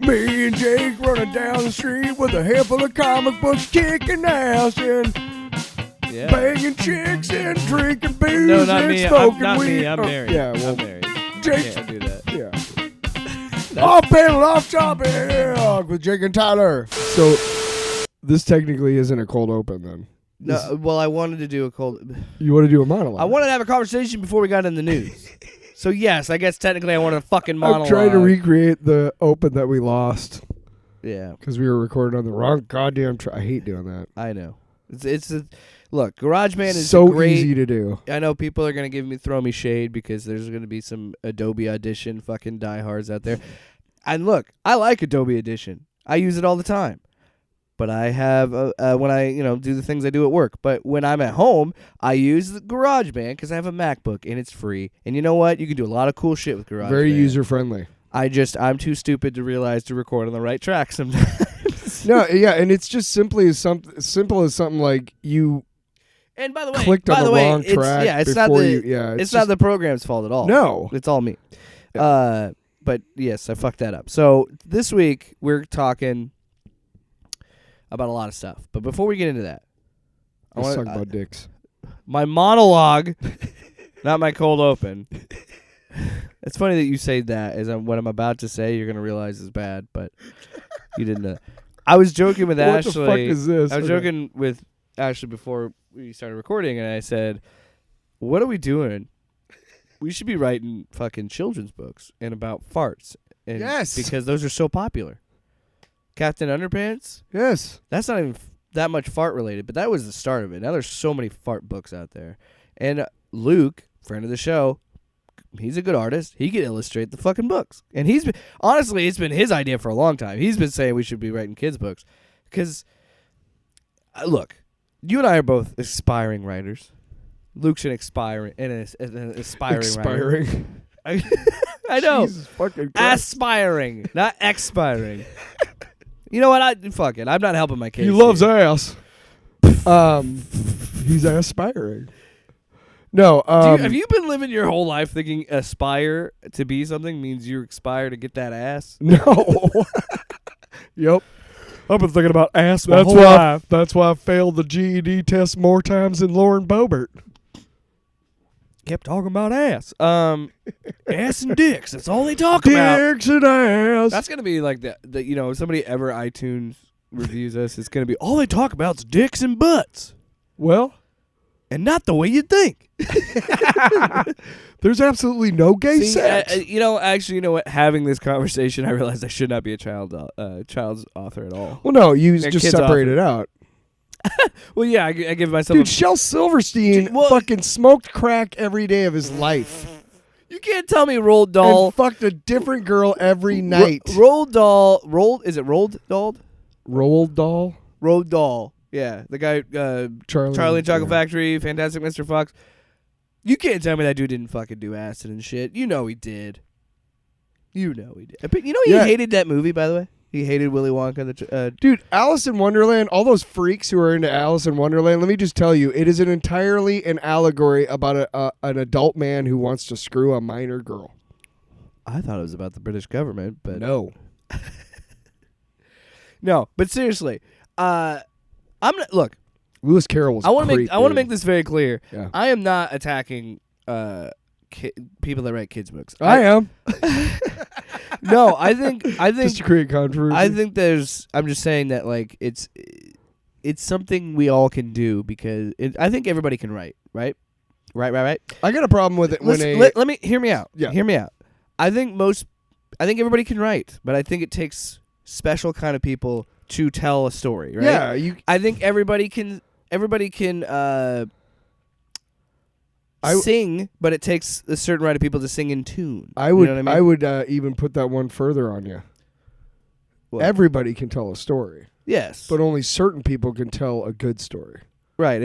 Me and Jake running down the street with a handful of comic books, kicking ass and banging chicks and drinking booze No, not and me. smoking Not weed. me. I'm married. Yeah, well, I'm married. Jake. Can't do that. Yeah. Off panel, off topic with Jake and Tyler. So this technically isn't a cold open then. No, well, I wanted to do a cold. You want to do a monologue? I wanted to have a conversation before we got in the news. So yes, I guess technically I wanted a fucking monologue. I'm trying to recreate the open that we lost. Yeah, because we were recording on the wrong goddamn. I hate doing that. I know. Look, GarageBand is so great. Easy to do. I know people are gonna throw me shade because there's gonna be some Adobe Audition fucking diehards out there. And look, I like Adobe Audition. I use it all the time. But I have when I do the things I do at work. But when I'm at home, I use the GarageBand because I have a MacBook and it's free. And you know what? You can do a lot of cool shit with GarageBand. Very user friendly. I'm too stupid to realize to record on the right track sometimes. No, yeah, and it's just simple as something like you. And by the way, clicked on the wrong track. It's not the program's fault at all. No, it's all me. Yeah. But yes, I fucked that up. So this week we're talking about a lot of stuff. But before we get into that, let's talk about dicks. My monologue, not my cold open. It's funny that you say that, as what I'm about to say, you're going to realize is bad, but you didn't know. I was joking with Ashley. What the fuck is this? I was joking with Ashley before we started recording, and I said, what are we doing? We should be writing fucking children's books and about farts. And yes. Because those are so popular. Captain Underpants? Yes. That's not even that much fart related, but that was the start of it. Now there's so many fart books out there. And Luke, friend of the show, he's a good artist. He could illustrate the fucking books. And honestly, it's been his idea for a long time. He's been saying we should be writing kids' books. Because, look, you and I are both aspiring writers. Luke's an aspiring writer. I know. Jesus fucking Christ. Aspiring, not expiring. You know what? Fuck it. I'm not helping my case. He loves ass. He's aspiring. No. Have you been living your whole life thinking aspire to be something means you aspire to get that ass? No. Yep. I've been thinking about ass my whole life. That's why I failed the GED test more times than Lauren Boebert. Kept talking about ass. Ass and dicks. That's all they talk about. Dicks and ass. That's going to be like the if somebody ever iTunes reviews us, it's going to be all they talk about is dicks and butts. Well. And not the way you think. There's absolutely no gay sex. Actually, you know what? Having this conversation, I realized I should not be a child's author at all. Well, no, you just separate it out. Well, yeah, I give myself. Dude, Shel Silverstein fucking smoked crack every day of his life. You can't tell me Roald Dahl and fucked a different girl every night. Roald Dahl. Is it Roald Dahl? Roald Dahl. Roald Dahl. Yeah, the guy, Charlie and Chocolate Factory, Fantastic Mr. Fox. You can't tell me that dude didn't fucking do acid and shit. You know he did. But he hated that movie, by the way? He hated Willy Wonka. Dude, Alice in Wonderland, all those freaks who are into Alice in Wonderland, let me just tell you, it is entirely an allegory about an adult man who wants to screw a minor girl. I thought it was about the British government, but... No. No, but seriously, look. Lewis Carroll was I want to make this very clear. Yeah. I am not attacking people that write kids books. I am. No, I think just to create controversy. I'm just saying that like it's something we all can do because I think everybody can write, right? Right. I got a problem with it let me hear me out. Yeah. Hear me out. I think everybody can write, but I think it takes special kind of people to tell a story, right? Yeah, I think everybody can sing, but it takes a certain right of people to sing in tune. I would you know what I mean? I would even put that one further on you. What? Everybody can tell a story. Yes. But only certain people can tell a good story. Right,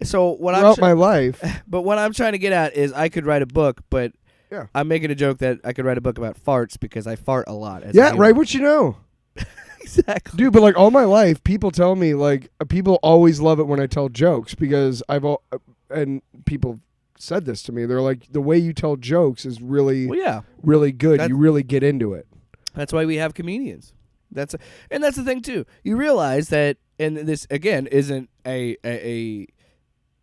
so what throughout my life. But what I'm trying to get at is I could write a book, but yeah. I'm making a joke that I could write a book about farts because I fart a lot. Yeah, right, what you know. Exactly. Dude, but like all my life, people tell me, like, people always love it when I tell jokes because and people said this to me. They're like, the way you tell jokes is really, really good. You really get into it. That's why we have comedians. And that's the thing too. You realize that, and this again isn't a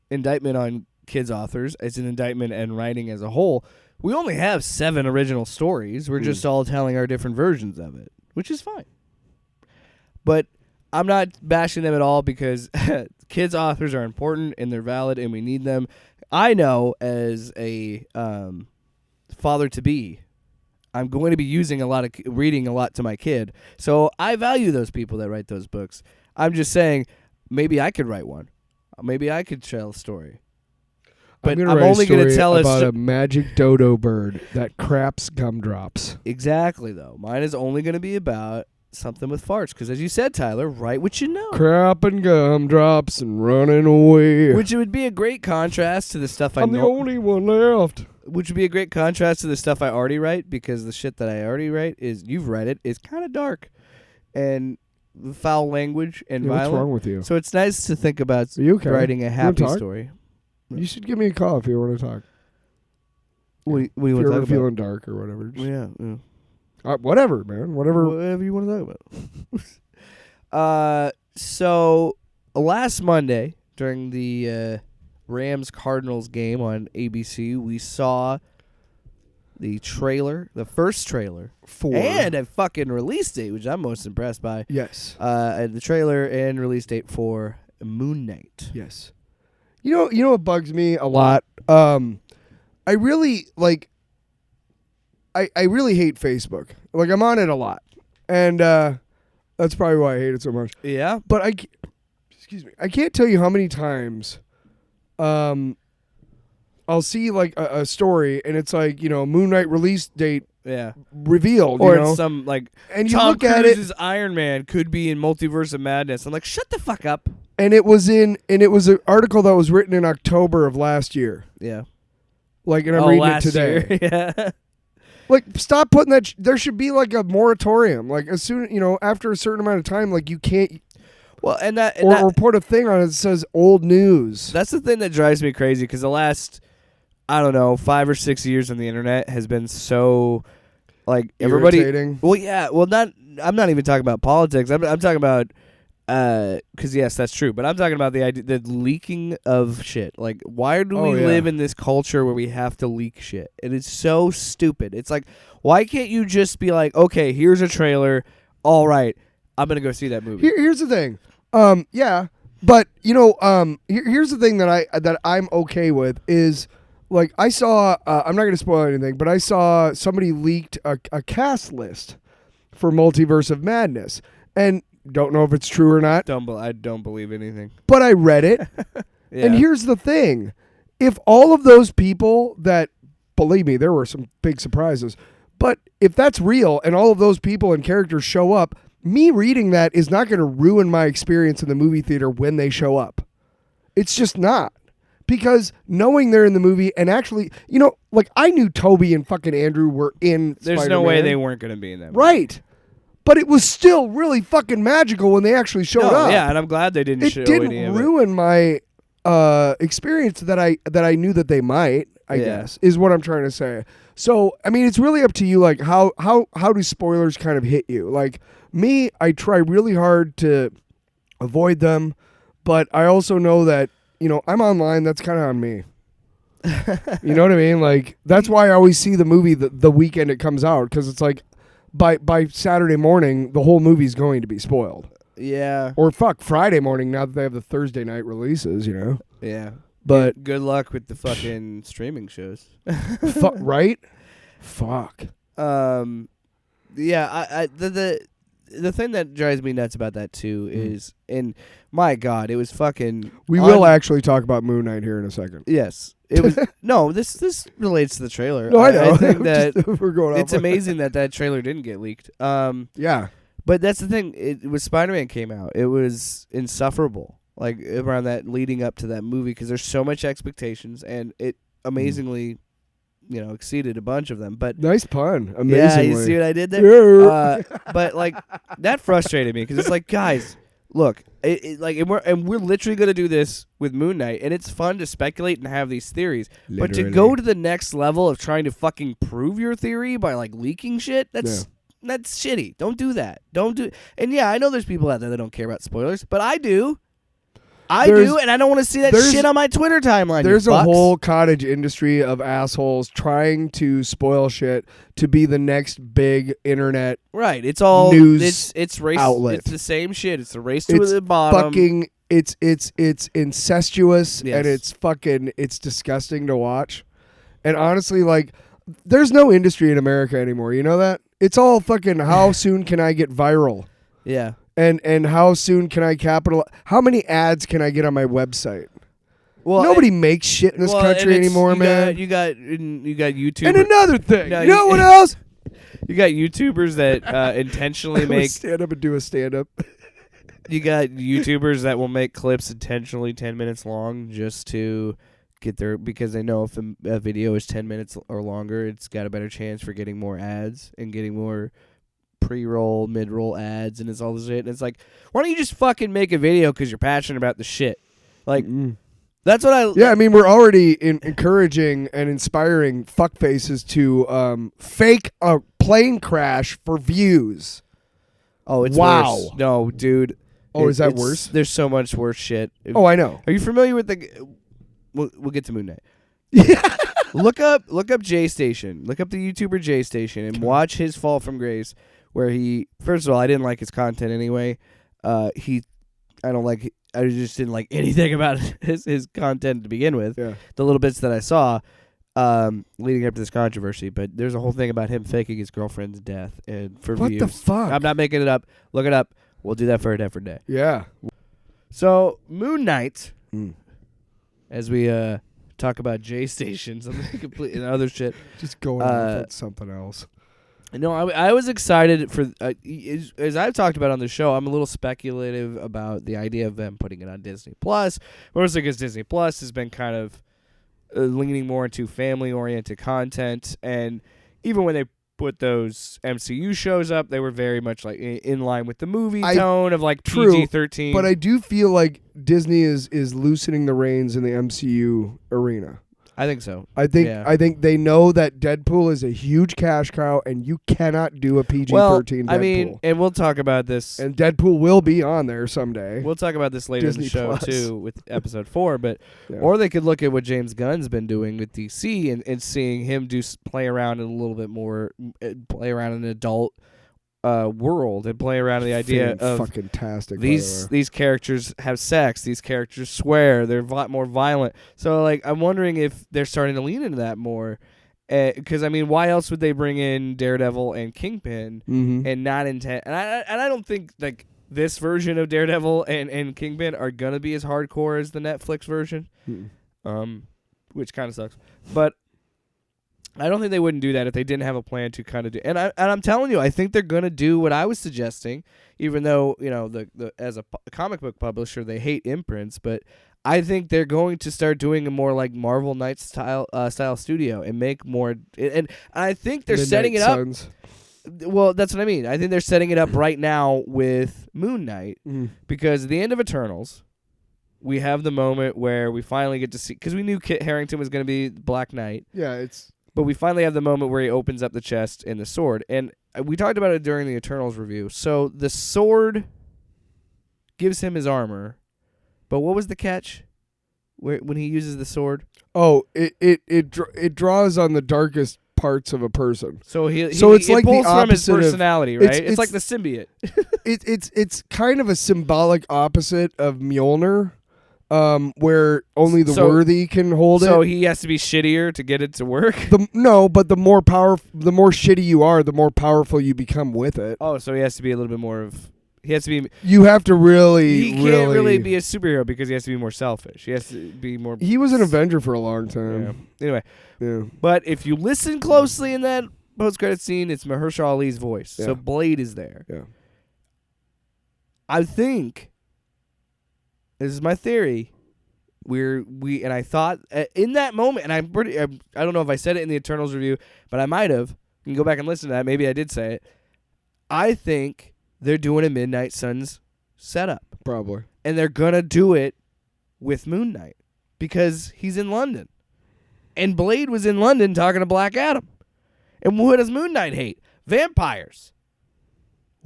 indictment on kids authors. It's an indictment and writing as a whole. We only have 7 original stories. We're just all telling our different versions of it, which is fine. But I'm not bashing them at all because kids authors are important and they're valid and we need them. I know as a father to be, I'm going to be using reading a lot to my kid. So I value those people that write those books. I'm just saying maybe I could write one. Maybe I could tell a story. But I'm only going to tell about a magic dodo bird that craps gumdrops. Exactly, though. Mine is only going to be about something with farts. Because as you said, Tyler, write what you know. Crapping gumdrops and running away. Which would be a great contrast to the stuff I'm the only one left. Which would be a great contrast to the stuff I already write. Because the shit that I already write you've read it, is kind of dark. And foul language and violent. What's wrong with you? So it's nice to think about writing a happy story. You should give me a call if you want to talk. What do you want to if talk you're about? feeling dark or whatever. Yeah. Whatever, man. Whatever you want to talk about. So last Monday during the Rams-Cardinals game on ABC, we saw the first trailer, and a fucking release date, which I'm most impressed by. Yes. The trailer and release date for Moon Knight. Yes. You know what bugs me a lot? I really I really hate Facebook. Like, I'm on it a lot. And that's probably why I hate it so much. Yeah. But I can't tell you how many times I'll see like a story and it's like, Moon Knight release date revealed, or it's some like and you Tom look at it, Cruise's Iron Man could be in Multiverse of Madness. I'm like, shut the fuck up. And it was an article that was written in October of last year. Yeah. Like, and I'm reading it today. Yeah. Like, stop putting that. There should be like a moratorium. Like, as soon, after a certain amount of time, like, you can't. Well, and report a thing on it that says old news. That's the thing that drives me crazy because the last, I don't know, 5 or 6 years on the internet has been so, like, everybody. Irritating. Well, yeah. Well, I'm not even talking about politics. I'm talking about. Because yes, that's true. But I'm talking about the idea, the leaking of shit. Like, why do we live in this culture where we have to leak shit? And it's so stupid. It's like, why can't you just be like, okay, here's a trailer. All right, I'm gonna go see that movie. Here's the thing. Yeah, but here's the thing that I'm okay with is, like, I saw. I'm not gonna spoil anything, but I saw somebody leaked a cast list for Multiverse of Madness, and. Don't know if it's true or not. I don't believe anything. But I read it. Yeah. And here's the thing. If all of those people that, believe me, there were some big surprises. But if that's real and all of those people and characters show up, me reading that is not going to ruin my experience in the movie theater when they show up. It's just not. Because knowing they're in the movie and actually, like, I knew Toby and fucking Andrew were in There's Spider-Man. no way they weren't going to be in that movie. Right. But it was still really fucking magical when they actually showed up. Yeah, and I'm glad they didn't show any of it. It didn't ruin my experience that I knew that they might, I guess, is what I'm trying to say. So, I mean, it's really up to you, like, how do spoilers kind of hit you? Like, me, I try really hard to avoid them, but I also know that, I'm online, that's kind of on me. You know what I mean? Like, that's why I always see the movie the weekend it comes out, because it's like, by Saturday morning, the whole movie's going to be spoiled. Yeah. Or Friday morning now that they have the Thursday night releases, Yeah. But good luck with the fucking streaming shows. Right? Fuck. Yeah, the thing that drives me nuts about that too is, and my God, it was fucking. We will actually talk about Moon Knight here in a second. Yes, it was. No, this relates to the trailer. No, I know. I think that we're going. It's amazing that trailer didn't get leaked. Yeah, but that's the thing. It was Spider-Man came out. It was insufferable. Like around that leading up to that movie because there's so much expectations and it amazingly. Exceeded a bunch of them, but nice pun. Amazingly. Yeah, you see what I did there? Yeah. But like that frustrated me because it's like, guys, look, we're literally gonna do this with Moon Knight, and it's fun to speculate and have these theories. Literally. But to go to the next level of trying to fucking prove your theory by like leaking shit, that's That's shitty. Don't do that. Don't do. And yeah, I know there's people out there that don't care about spoilers, but I do. I do, and I don't want to see that shit on my Twitter timeline. There's a whole cottage industry of assholes trying to spoil shit to be the next big internet it's all news it's race outlet. It's the same shit. It's the race to the bottom. Fucking it's incestuous and it's disgusting to watch. And honestly, like, there's no industry in America anymore. You know that? It's all fucking how soon can I get viral? Yeah. And how soon can I capitalize? How many ads can I get on my website? Well, nobody makes shit in this country anymore, man. You got YouTube. And another thing, you know what else? You got YouTubers that intentionally make stand up and do a stand up. You got YouTubers that will make clips intentionally 10 minutes long just to get their, because they know if a video is 10 minutes or longer, it's got a better chance for getting more ads and getting more pre-roll, mid-roll ads, and it's all this shit. And it's like, why don't you just fucking make a video because you're passionate about the shit? Like, that's what I... Yeah, I mean, we're already encouraging and inspiring fuckfaces to fake a plane crash for views. Oh, it's wow. Worse. No, dude. Oh, is that worse? There's so much worse shit. Oh, I know. Are you familiar with the... We'll get to Moon Knight. Yeah. Look up J Station. Look up the YouTuber J Station and watch his fall from grace. Where he, first of all, I didn't like his content anyway. I just didn't like anything about his content to begin with. Yeah. The little bits that I saw leading up to this controversy. But there's a whole thing about him faking his girlfriend's death and for views. What the fuck? I'm not making it up. Look it up. We'll do that for a different day. Yeah. So, Moon Knight, as we talk about J Station, something completely other shit. Just going on with something else. No, I was excited for as I've talked about on the show. I'm a little speculative about the idea of them putting it on Disney Plus, mostly because Disney Plus has been kind of leaning more into family-oriented content, and even when they put those MCU shows up, they were very much like in line with the movie tone of like PG-13. But I do feel like Disney is loosening the reins in the MCU arena. I think so. I think they know that Deadpool is a huge cash cow, and you cannot do a PG-13 Deadpool. I mean, and we'll talk about this. And Deadpool will be on there someday. We'll talk about this later Disney in the show Plus. too, with episode 4. But or they could look at what James Gunn's been doing with DC and seeing him play around in a little bit more, play around in an adult world and play around in the idea of fucking-tastic, these characters have sex, these characters swear, they're more violent. So like, I'm wondering if they're starting to lean into that more. Because I mean, why else would they bring in Daredevil and Kingpin and not intend? And I don't think like this version of Daredevil and Kingpin are gonna be as hardcore as the Netflix version, which kind of sucks. But I don't think they wouldn't do that if they didn't have a plan to kind of do. And I'm telling you, I think they're gonna do what I was suggesting, even though the as a comic book publisher they hate imprints, but I think they're going to start doing a more like Marvel Knights style studio and make more. And I think they're setting it up. Well, that's what I mean. I think they're setting it up right now with Moon Knight because at the end of Eternals, we have the moment where we finally get to see, because we knew Kit Harington was going to be Black Knight. Yeah, but we finally have the moment where he opens up the chest and the sword. And we talked about it during the Eternals review. So the sword gives him his armor. But what was the catch when he uses the sword? Oh, it draws on the darkest parts of a person. So it's like pulls the from his opposite personality, right? It's like the symbiote. It's kind of a symbolic opposite of Mjolnir. Where only the worthy can hold it. So he has to be shittier to get it to work? But the more shitty you are, the more powerful you become with it. Oh, so he has to be a little bit more of... He has to be... You have to really... He can't really be a superhero because he has to be more selfish. He has to be more... He was an Avenger for a long time. Yeah. Anyway. Yeah. But if you listen closely in that post-credit scene, it's Mahershala Ali's voice. Yeah. So Blade is there. Yeah. I think... This is my theory. And I thought in that moment, and I don't know if I said it in the Eternals review, but I might have. You can go back and listen to that. Maybe I did say it. I think they're doing a Midnight Suns setup. Probably. And they're going to do it with Moon Knight because he's in London. And Blade was in London talking to Black Adam. And what does Moon Knight hate? Vampires.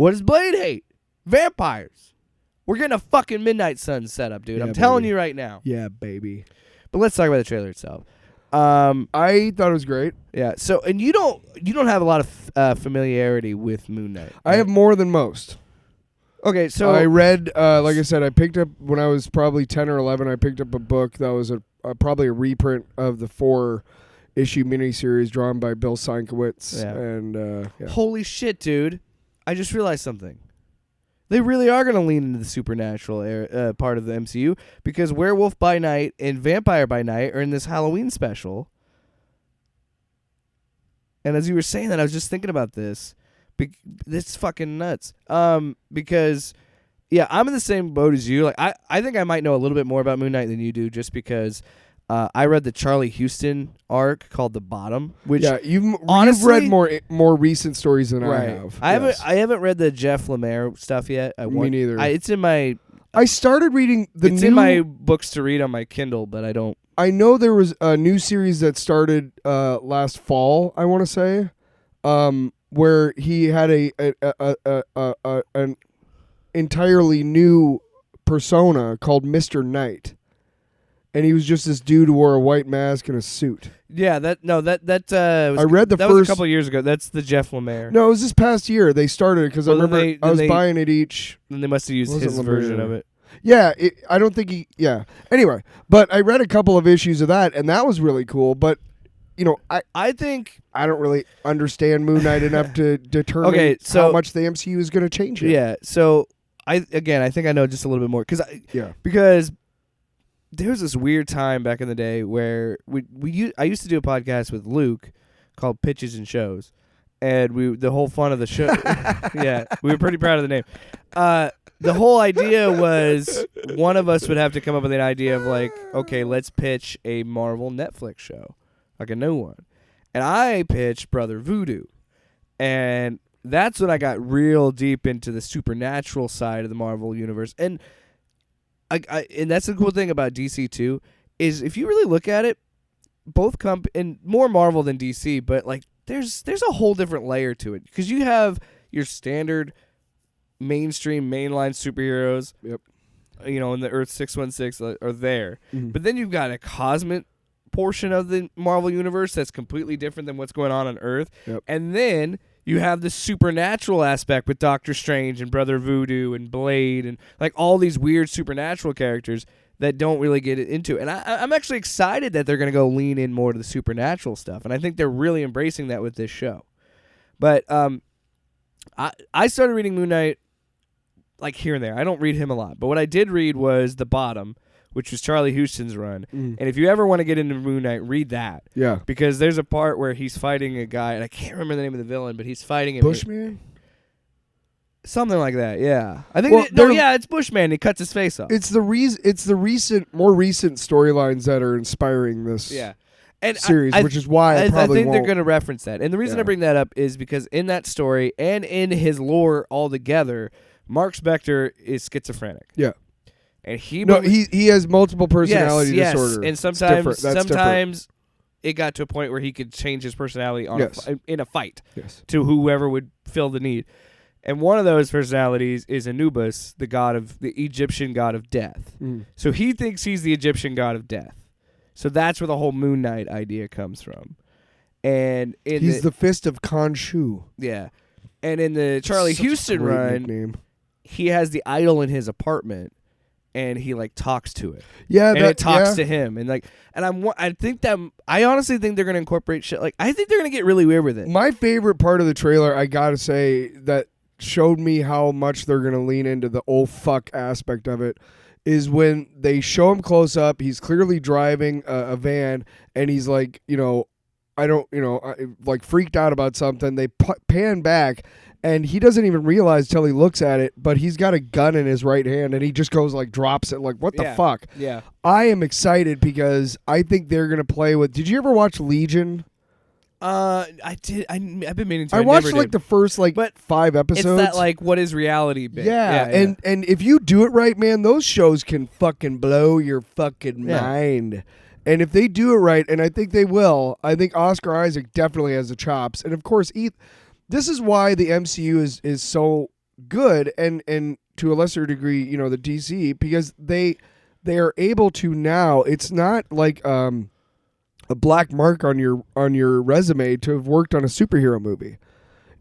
What does Blade hate? Vampires. We're getting a fucking Midnight Sun setup, dude. Yeah, I'm telling baby. you right now. Yeah, baby. But let's talk about the trailer itself. I thought it was great. Yeah. So, and you don't have a lot of familiarity with Moon Knight. I have more than most. Okay, so I read, like I said, I picked up when I was probably 10 or 11. I picked up a book that was probably a reprint of the 4-issue miniseries drawn by Bill Sienkiewicz. Yeah. And holy shit, dude! I just realized something. They really are going to lean into the supernatural part of the MCU because Werewolf by Night and Vampire by Night are in this Halloween special. And as you were saying that, I was just thinking about this. This is fucking nuts. Because, yeah, I'm in the same boat as you. Like, I think I might know a little bit more about Moon Knight than you do just because I read the Charlie Houston arc called The Bottom, which you've honestly, read more recent stories than I have. I haven't read the Jeff Lemire stuff yet. Me neither. It's in my. I started reading It's in my books to read on my Kindle, but I don't. I know there was a new series that started last fall. I want to say, where he had an entirely new persona called Mr. Knight. And he was just this dude who wore a white mask and a suit. Yeah, I read the that first was a couple of years ago. That's the Jeff Lemire. No, it was this past year they started because I remember I was buying it each. And they must have used his version of it. Yeah, I don't think he. Yeah. Anyway, but I read a couple of issues of that, and that was really cool. But I think I don't really understand Moon Knight enough to determine how much the MCU is going to change it. Yeah. So I think I know just a little bit more because there was this weird time back in the day where I used to do a podcast with Luke called Pitches and Shows, and the whole fun of the show, yeah, we were pretty proud of the name. The whole idea was one of us would have to come up with an idea of like, okay, let's pitch a Marvel Netflix show, like a new one, and I pitched Brother Voodoo, and that's when I got real deep into the supernatural side of the Marvel universe, and that's the cool thing about DC too, is if you really look at it, both and more Marvel than DC, but like there's a whole different layer to it because you have your standard mainstream mainline superheroes, in the Earth 616 are there, but then you've got a cosmic portion of the Marvel universe that's completely different than what's going on Earth, and then you have the supernatural aspect with Doctor Strange and Brother Voodoo and Blade and like all these weird supernatural characters that don't really get into it. And I'm actually excited that they're going to go lean in more to the supernatural stuff. And I think they're really embracing that with this show. But I started reading Moon Knight like here and there. I don't read him a lot. But what I did read was The Bottom, which was Charlie Houston's run. And if you ever want to get into Moon Knight, read that. Yeah. Because there's a part where he's fighting a guy, and I can't remember the name of the villain, but he's fighting him. Bushman? Something like that, yeah. I think it's Bushman. He cuts his face off. It's the more recent storylines that are inspiring this series, which is why I think they're going to reference that. And the reason I bring that up is because in that story and in his lore altogether, Mark Spector is schizophrenic. Yeah. And he has multiple personality disorder. And sometimes it got to a point where he could change his personality in a fight to whoever would fill the need. And one of those personalities is Anubis, the Egyptian god of death. So he thinks he's the Egyptian god of death. So that's where the whole Moon Knight idea comes from. And he's the fist of Khonshu. Yeah. And in the Charlie Houston run, he has the idol in his apartment. And he like talks to it, and it talks to him, and I honestly think they're gonna incorporate shit. Like I think they're gonna get really weird with it. My favorite part of the trailer, I gotta say, that showed me how much they're gonna lean into the oh fuck aspect of it, is when they show him close up. He's clearly driving a van, and he's like, like freaked out about something. They pan back. And he doesn't even realize till he looks at it, but he's got a gun in his right hand, and he just goes like drops it, like what the fuck? Yeah. I am excited because I think they're gonna play with. Did you ever watch Legion? I did. I've been meaning to. I watched like the first 5 episodes. It's that like what is reality bit. Yeah. And if you do it right, man, those shows can fucking blow your fucking mind. And if they do it right, and I think they will, I think Oscar Isaac definitely has the chops, and of course This is why the MCU is so good, and to a lesser degree, the DC, because they are able to now. It's not like a black mark on your resume to have worked on a superhero movie.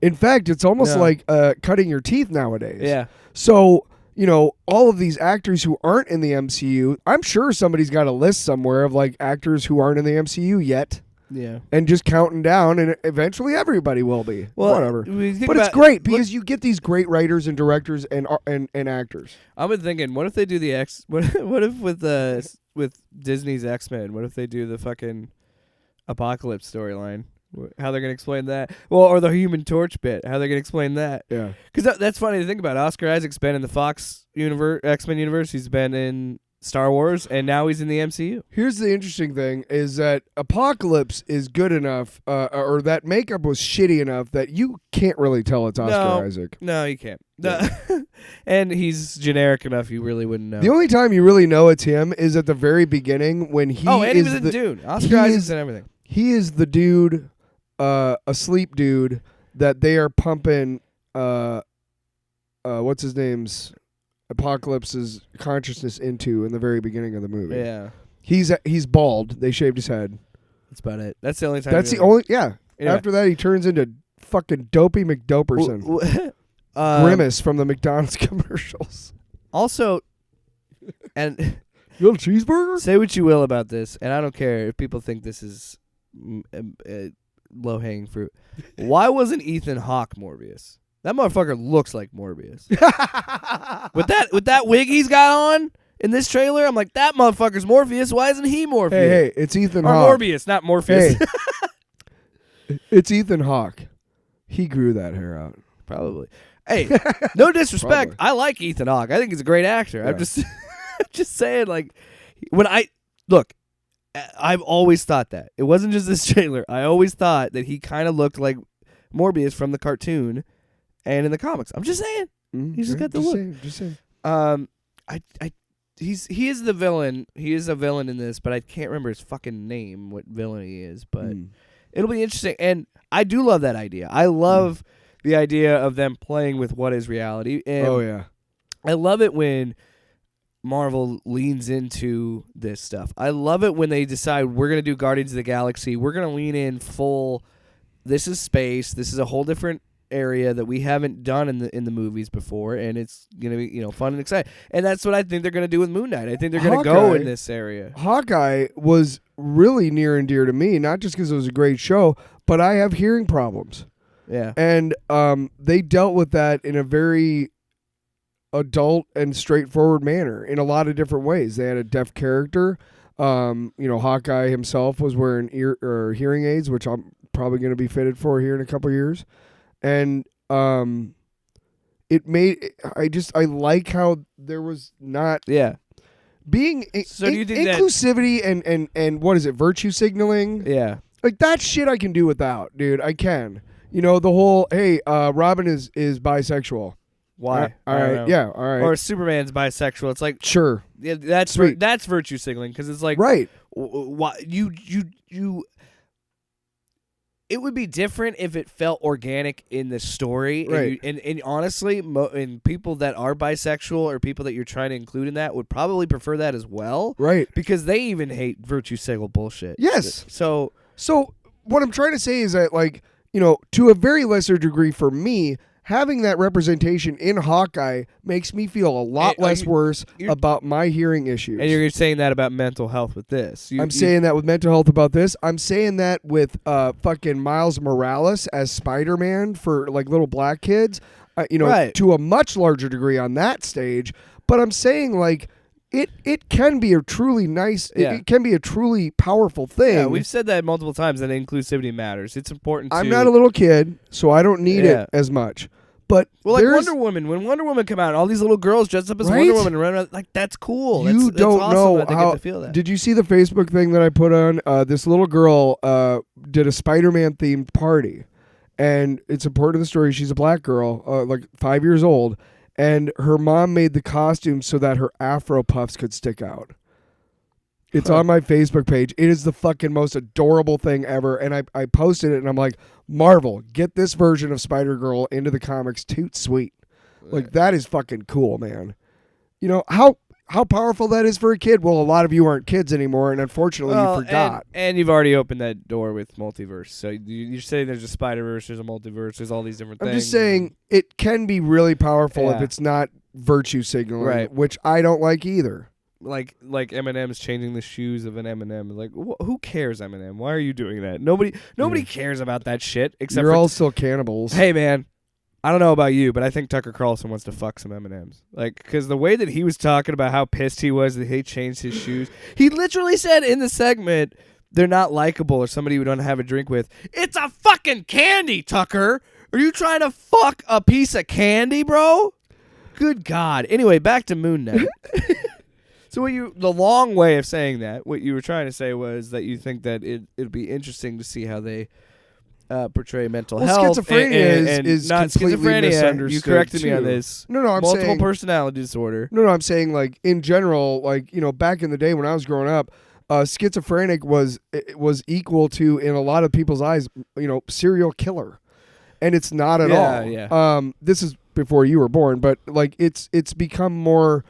In fact, it's almost like cutting your teeth nowadays. Yeah. So, all of these actors who aren't in the MCU, I'm sure somebody's got a list somewhere of like actors who aren't in the MCU yet. Yeah. And just counting down, and eventually everybody will be. Well, whatever. But it's great because you get these great writers and directors and actors. I've been thinking, what if they do the what if with Disney's X-Men, what if they do the fucking Apocalypse storyline? How they're gonna explain that? Well, or the Human Torch bit? How they're gonna explain that? Yeah, because that's funny to think about. Oscar Isaac's been in the Fox universe, X-Men universe. He's been in Star Wars, and now he's in the MCU. Here's the interesting thing: is that Apocalypse is good enough, or that makeup was shitty enough that you can't really tell it's Oscar Isaac. No, you can't. And he's generic enough you really wouldn't know. The only time you really know it's him is at the very beginning when he. And he was in Dune. Oscar Isaac's and everything. He is the dude. A sleep dude that they are pumping what's his name's Apocalypse's consciousness into in the very beginning of the movie. Yeah. He's bald. They shaved his head. That's about it. That's the only time. That's the only Anyway. After that he turns into fucking Dopey McDoperson. Grimace from the McDonald's commercials. Also, and you want a cheeseburger? Say what you will about this, and I don't care if people think this is low-hanging fruit. Why wasn't Ethan Hawke Morbius? That motherfucker looks like Morbius. with that wig he's got on in this trailer, I'm like, that motherfucker's Morpheus. Why isn't he Morpheus? Hey, it's Ethan Hawke. Or Morbius, not Morpheus. Hey, it's Ethan Hawke. He grew that hair out. Probably. Hey, no disrespect. I like Ethan Hawke. I think he's a great actor. Yeah. I'm just saying, like, when I've always thought that. It wasn't just this trailer. I always thought that he kind of looked like Morbius from the cartoon and in the comics. I'm just saying. He's just got the look. Just saying. He is the villain. He is a villain in this, but I can't remember his fucking name, what villain he is. But it'll be interesting. And I do love that idea. I love the idea of them playing with what is reality. And I love it when Marvel leans into this stuff. I love it when they decide we're going to do Guardians of the Galaxy. We're going to lean in full. This is space. This is a whole different area that we haven't done in the movies before, and it's going to be fun and exciting. And that's what I think they're going to do with Moon Knight. I think they're going to go in this area. Hawkeye was really near and dear to me, not just because it was a great show, but I have hearing problems. Yeah, and they dealt with that in a very adult and straightforward manner in a lot of different ways. They had a deaf character. Hawkeye himself was wearing hearing aids, which I'm probably going to be fitted for here in a couple of years. And it made I like how there was not being so do you think inclusivity and what is it, virtue signaling? Yeah, like that shit I can do without, dude. I can. The whole Robin is bisexual. Why? All right. Yeah. All right. Or Superman's bisexual. It's like sure. Yeah, that's virtue signaling because it's like right. Why you? It would be different if it felt organic in the story, right? And honestly, and people that are bisexual or people that you're trying to include in that would probably prefer that as well, right? Because they even hate virtue signal bullshit. Yes. So what I'm trying to say is that, like, to a very lesser degree for me, having that representation in Hawkeye makes me feel a lot less worse about my hearing issues. And you're saying that about mental health with this. I'm saying that with mental health about this. I'm saying that with fucking Miles Morales as Spider-Man for like little black kids, right. To a much larger degree on that stage. But I'm saying like it can be a truly nice, it can be a truly powerful thing. Yeah, we've said that multiple times that inclusivity matters. It's important. I'm not a little kid, so I don't need it as much. But like Wonder Woman, when Wonder Woman came out, all these little girls dressed up as Wonder Woman and run around, like that's cool. You that's don't awesome know that they how. Get to feel that. Did you see the Facebook thing that I put on? This little girl did a Spider-Man themed party, and it's important to the story. She's a black girl, like 5 years old, and her mom made the costume so that her Afro puffs could stick out. It's on my Facebook page. It is the fucking most adorable thing ever. And I posted it, and I'm like, Marvel, get this version of Spider-Girl into the comics. Toot sweet. Like that is fucking cool, man. You know how powerful that is for a kid. Well, a lot of you aren't kids anymore, and unfortunately, you forgot. And you've already opened that door with multiverse. So you're saying there's a Spider-Verse, there's a multiverse, there's all these different things. I'm just saying it can be really powerful if it's not virtue signaling, right? Which I don't like either. Like Eminem's changing the shoes of an Eminem. Like, who cares, Eminem? Why are you doing that? Nobody cares about that shit. Except you're all still cannibals. Hey, man, I don't know about you, but I think Tucker Carlson wants to fuck some M&Ms. Like, because the way that he was talking about how pissed he was that he changed his shoes, he literally said in the segment, they're not likable or somebody we don't have a drink with. It's a fucking candy, Tucker. Are you trying to fuck a piece of candy, bro? Good God. Anyway, back to Moon Knight. So the long way of saying that, what you were trying to say was that you think that it'd be interesting to see how they portray mental health. Schizophrenia is not completely schizophrenia. misunderstood. You corrected me on too. this. No, I'm multiple saying personality disorder. No, I'm saying like in general, like back in the day when I was growing up, schizophrenic was equal to, in a lot of people's eyes, serial killer, and it's not at all. Yeah. This is before you were born, but like it's become more.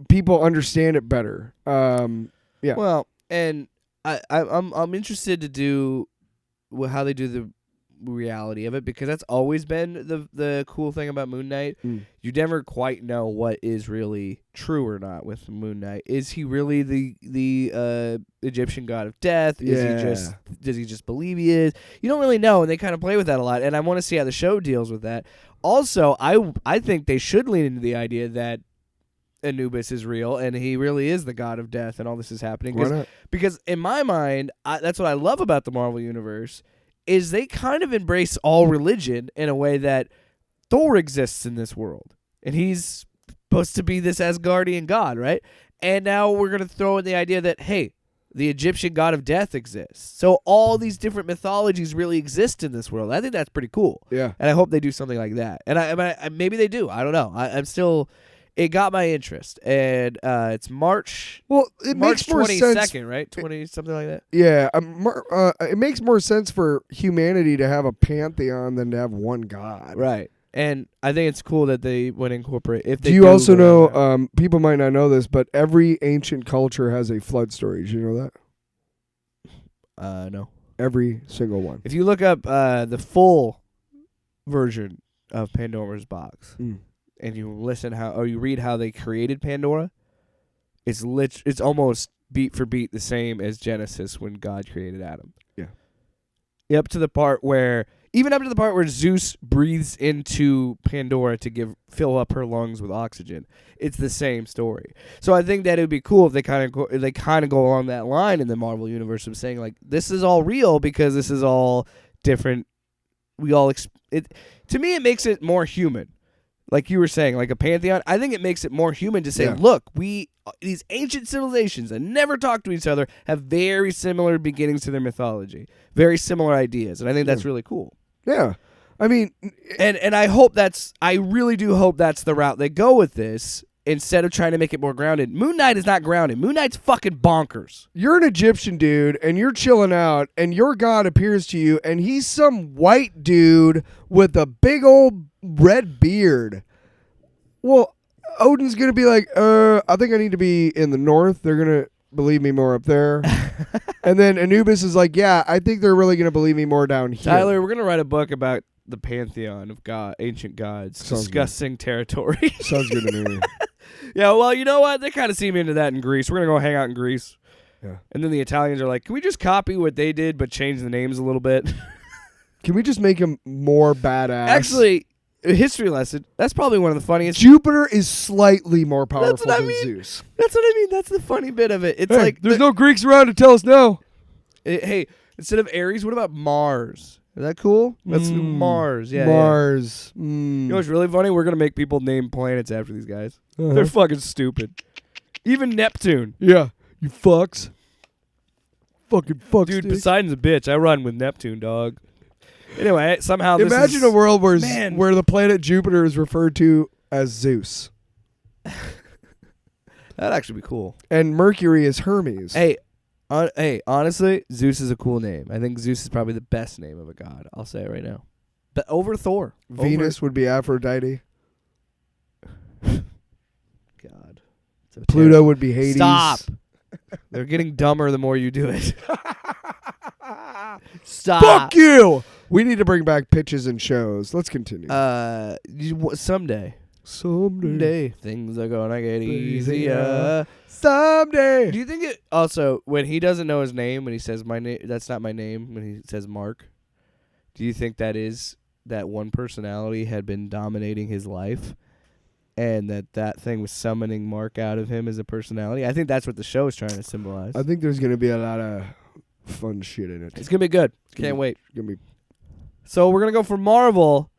People understand it better. Yeah. Well, and I'm interested to do how they do the reality of it, because that's always been the cool thing about Moon Knight. You never quite know what is really true or not with Moon Knight. Is he really the Egyptian god of death? Does he just believe he is? You don't really know, and they kind of play with that a lot. And I want to see how the show deals with that. Also, I think they should lean into the idea that Anubis is real and he really is the god of death and all this is happening. Why not? Because in my mind, that's what I love about the Marvel Universe, is they kind of embrace all religion in a way that Thor exists in this world. And he's supposed to be this Asgardian god, right? And now we're going to throw in the idea that, hey, the Egyptian god of death exists. So all these different mythologies really exist in this world. I think that's pretty cool. Yeah. And I hope they do something like that. And I maybe they do. I don't know. I'm still... It got my interest, and it's March. Well, it March makes more 22nd, sense, right? 20 something like that. Yeah, it makes more sense for humanity to have a pantheon than to have one god. Right, and I think it's cool that they would incorporate. If they do you also know? People might not know this, but every ancient culture has a flood story. Did you know that? No. Every single one. If you look up the full version of Pandora's Box. And you you read how they created Pandora, it's almost beat for beat the same as Genesis when God created Adam. Yeah. Up to the part where Zeus breathes into Pandora to fill up her lungs with oxygen. It's the same story. So I think that it would be cool if they kind of go along that line in the Marvel universe of saying like this is all real because this is all different. To me it makes it more human. Like you were saying, like a pantheon, I think it makes it more human to say, look, these ancient civilizations that never talk to each other have very similar beginnings to their mythology, very similar ideas, and I think that's really cool. Yeah, I mean, and I really do hope that's the route they go with this instead of trying to make it more grounded. Moon Knight is not grounded. Moon Knight's fucking bonkers. You're an Egyptian dude, and you're chilling out, and your god appears to you, and he's some white dude with a big old red beard. Well, Odin's going to be like, I think I need to be in the north. They're going to believe me more up there. And then Anubis is like, yeah, I think they're really going to believe me more down here. Tyler, we're going to write a book about the pantheon of ancient gods, discussing territory. Sounds good to me. Yeah, well, you know what? They kind of seem into that in Greece. We're going to go hang out in Greece. Yeah. And then the Italians are like, can we just copy what they did but change the names a little bit? Can we just make him more badass? Actually, a history lesson. That's probably one of the funniest. Jupiter is slightly more powerful than Zeus. That's what I mean. That's the funny bit of it. It's hey, like there's no Greeks around to tell us no. Hey, instead of Ares, what about Mars? Is that cool? That's Mars. Yeah, Mars. Yeah. You know what's really funny? We're gonna make people name planets after these guys. They're fucking stupid. Even Neptune. Yeah, you fucks. Fucking fucks, dude. Poseidon's a bitch. I run with Neptune, dog. Anyway, somehow imagine a world where the planet Jupiter is referred to as Zeus. That'd actually be cool. And Mercury is Hermes. Hey, honestly, Zeus is a cool name. I think Zeus is probably the best name of a god. I'll say it right now. But over Thor. Venus would be Aphrodite. So Pluto would be Hades. Stop. They're getting dumber the more you do it. Stop. Fuck you. We need to bring back pitches and shows. Let's continue. Someday things are gonna get easier. Someday. Do you think it also when he doesn't know his name when he says my name? That's not my name. When he says Mark, do you think that is that one personality had been dominating his life, and that thing was summoning Mark out of him as a personality? I think that's what the show is trying to symbolize. I think there's gonna be a lot of fun shit in it. It's gonna be good. Can't wait. It's gonna be. So we're gonna go from Marvel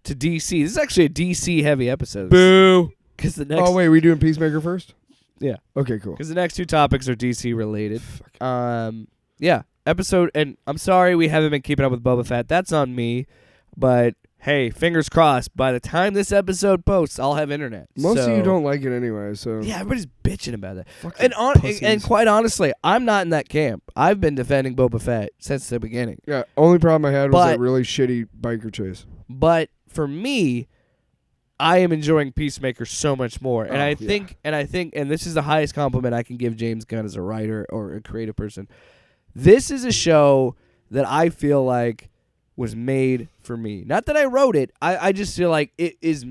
to DC. This is actually a DC heavy episode. Boo. Because the next. Oh wait, we doing Peacemaker first? Yeah. Okay, cool. Because the next two topics are DC related. Yeah. Episode, and I'm sorry we haven't been keeping up with Boba Fett. That's on me. But hey, fingers crossed. By the time this episode posts, I'll have internet. Most of you don't like it anyway, so yeah, everybody's bitching about that. Fucking And quite honestly, I'm not in that camp. I've been defending Boba Fett since the beginning. yeah. Only problem I had was that really shitty biker chase. But for me, I am enjoying Peacemaker so much more. And I think, and this is the highest compliment I can give James Gunn as a writer or a creative person. This is a show that I feel like was made for me. Not that I wrote it. I just feel like it is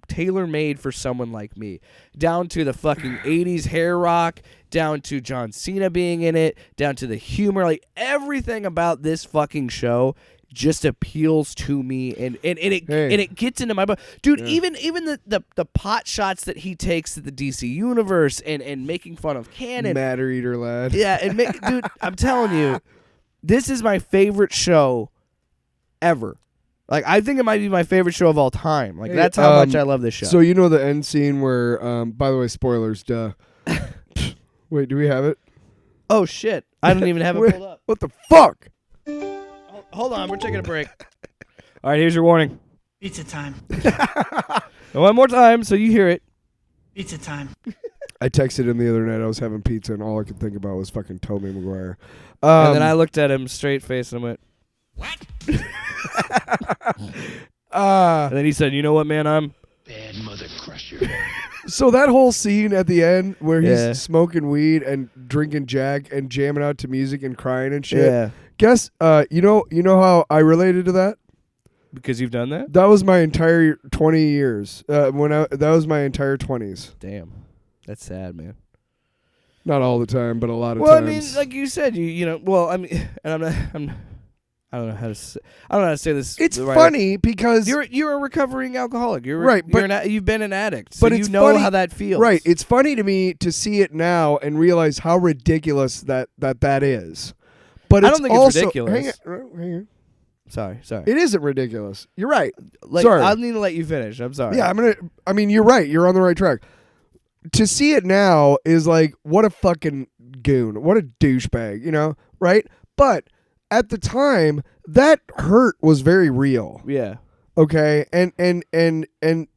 tailor-made for someone like me. Down to the fucking 80s hair rock, down to John Cena being in it, down to the humor. Like, everything about this fucking show just appeals to me, and it gets into my butt. Dude, even the pot shots that he takes at the DC universe and making fun of canon. Matter eater lad. Yeah, dude, I'm telling you, this is my favorite show ever. Like, I think it might be my favorite show of all time. Like, that's how much I love this show. So you know the end scene where by the way, spoilers, duh. Wait, do we have it? Oh shit. I don't even have it pulled up. What the fuck? Hold on, we're taking a break. All right, here's your warning. Pizza time. One more time so you hear it. Pizza time. I texted him the other night. I was having pizza, and all I could think about was fucking Tobey Maguire. And then I looked at him straight face and I went, What? and then he said, you know what, man, I'm Bad mother crusher. So that whole scene at the end where he's smoking weed and drinking Jack and jamming out to music and crying and shit. Yeah. Guess you know how I related to that? Because you've done that? That was my entire 20 years. That was my entire 20s. Damn. That's sad, man. Not all the time, but a lot of times. Well, I mean, like you said, you know, well, I mean, and I don't know how to say this. It's funny because you're a recovering alcoholic. You've been an addict, so but you know how that feels. Right. It's funny to me to see it now and realize how ridiculous that is. But I don't think it's ridiculous. Hang on. Sorry. It isn't ridiculous. You're right. Like, sorry. I need to let you finish. I'm sorry. Yeah, I mean, you're right. You're on the right track. To see it now is like, what a fucking goon. What a douchebag, you know? Right? But at the time, that hurt was very real. Yeah. Okay? And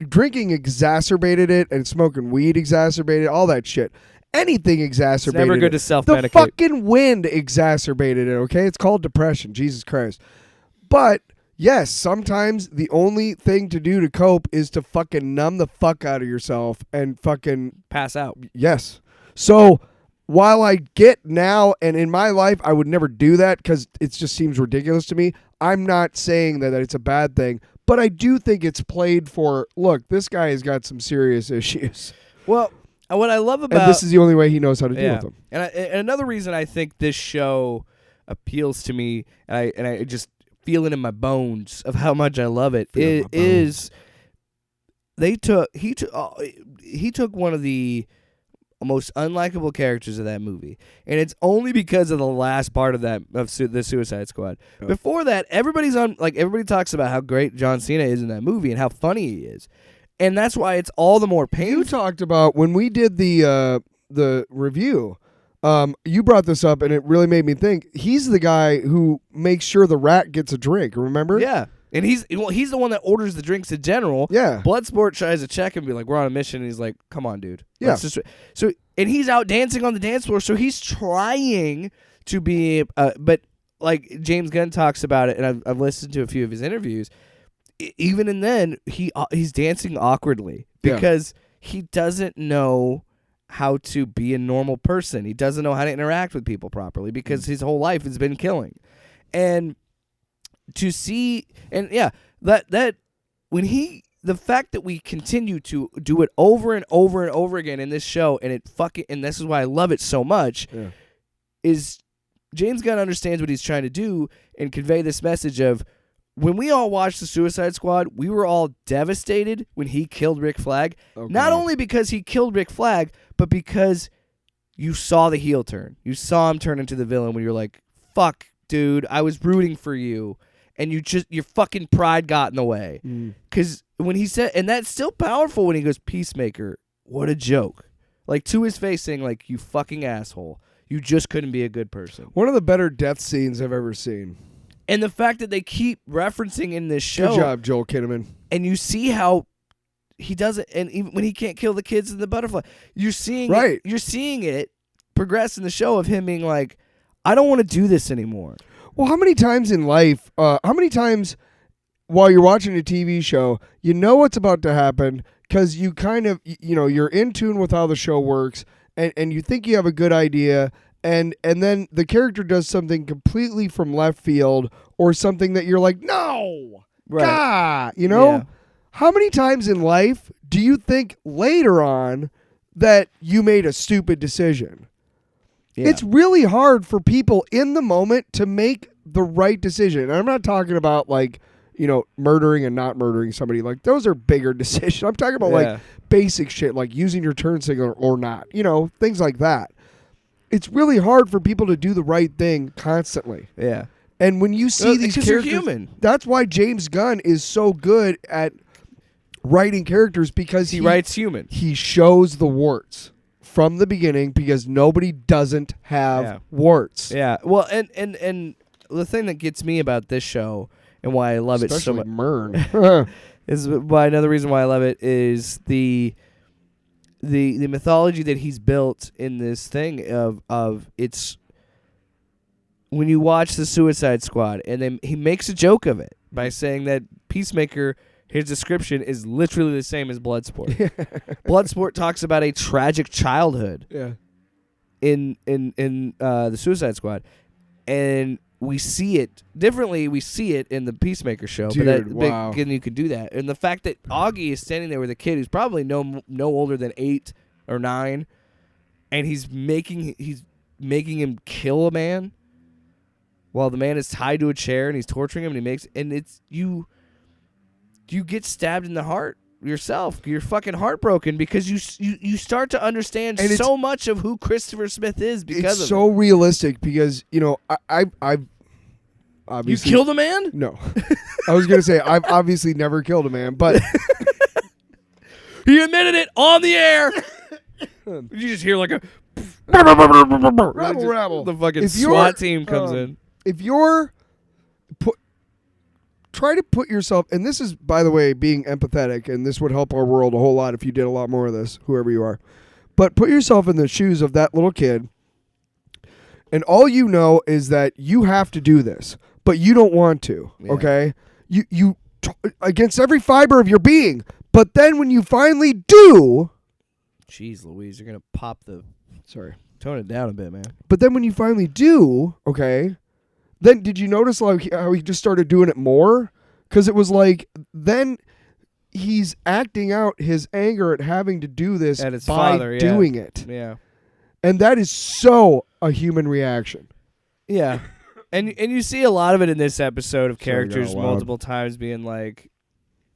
drinking exacerbated it, and smoking weed exacerbated all that shit. Anything exacerbated it. It's never good to self-medicate. The fucking wind exacerbated it, okay? It's called depression. Jesus Christ. But yes, sometimes the only thing to do to cope is to fucking numb the fuck out of yourself and fucking pass out. Yes. So while I get now, and in my life, I would never do that because it just seems ridiculous to me. I'm not saying that it's a bad thing, but I do think it's played for, look, this guy has got some serious issues. Well, what I love about... And this is the only way he knows how to deal with them. And another reason I think this show appeals to me, and I just feel it in my bones of how much I love it, is he took one of the most unlikable characters of that movie, and it's only because of the last part of the Suicide Squad. Oh. Before that, everybody talks about how great John Cena is in that movie and how funny he is, and that's why it's all the more painful. You talked about when we did the review. You brought this up, and it really made me think. He's the guy who makes sure the rat gets a drink. Remember? Yeah. And he's the one that orders the drinks in general. Yeah. Bloodsport tries to check and be like, "We're on a mission," and he's like, "Come on, dude." Yeah. So and he's out dancing on the dance floor. So he's trying to be, but like James Gunn talks about it, and I've listened to a few of his interviews. Even and then, he's dancing awkwardly because he doesn't know how to be a normal person. He doesn't know how to interact with people properly because his whole life has been killing. And to see, and yeah, that when the fact that we continue to do it over and over and over again in this show, and and this is why I love it so much, is James Gunn understands what he's trying to do and convey this message of, when we all watched the Suicide Squad, we were all devastated when he killed Rick Flag. Okay. Not only because he killed Rick Flag, but because you saw the heel turn. You saw him turn into the villain when you're like, fuck, dude, I was rooting for you. And your fucking pride got in the way. Because when he said, and that's still powerful when he goes, Peacemaker, what a joke. Like, to his face saying, like, you fucking asshole. You just couldn't be a good person. One of the better death scenes I've ever seen. And the fact that they keep referencing in this show. Good job, Joel Kinnaman. And you see how he does it, and even when he can't kill the kids in the butterfly, you're seeing it progress in the show of him being like, I don't want to do this anymore. Well, how many times in life, how many times while you're watching a TV show, you know what's about to happen because you kind of, you're in tune with how the show works, and you think you have a good idea, and then the character does something completely from left field or something that you're like, no, right. Yeah. How many times in life do you think later on that you made a stupid decision? Yeah. It's really hard for people in the moment to make the right decision. And I'm not talking about like, murdering and not murdering somebody. Like, those are bigger decisions. I'm talking about like basic shit, like using your turn signal or not, things like that. It's really hard for people to do the right thing constantly. Yeah. And when you see these characters, you're human. That's why James Gunn is so good at writing characters, because he writes human. He shows the warts from the beginning because nobody doesn't have warts. Yeah. Well, and the thing that gets me about this show and why I love it so much, Mern, is why another reason why I love it is the mythology that he's built in this thing of it's when you watch the Suicide Squad, and then he makes a joke of it by saying that Peacemaker, his description is literally the same as Bloodsport. Bloodsport talks about a tragic childhood. Yeah. In the Suicide Squad, and we see it differently. We see it in the Peacemaker show, Dude, but again, you could do that. And the fact that Augie is standing there with a kid who's probably no older than 8 or 9, and he's making him kill a man while the man is tied to a chair and he's torturing him, and it's you get stabbed in the heart yourself. You're fucking heartbroken because you start to understand so much of who Christopher Smith is because it's so realistic because I've obviously, you killed a man? No. I was gonna say I've obviously never killed a man, but he admitted it on the air. You just hear like a rabble. The fucking SWAT team comes in. If you're try to put yourself, and this is, by the way, being empathetic, and this would help our world a whole lot if you did a lot more of this, whoever you are. But put yourself in the shoes of that little kid, and all you know is that you have to do this, but you don't want to, okay? You against every fiber of your being, but then when you finally do... Jeez Louise, you're going to pop the... Sorry. Tone it down a bit, man. But then when you finally do, okay... Then did you notice like how he just started doing it more? Because it was like then he's acting out his anger at having to do this at his by father, doing it. Yeah. And that is so a human reaction. Yeah. And you see a lot of it in this episode of characters multiple times being like,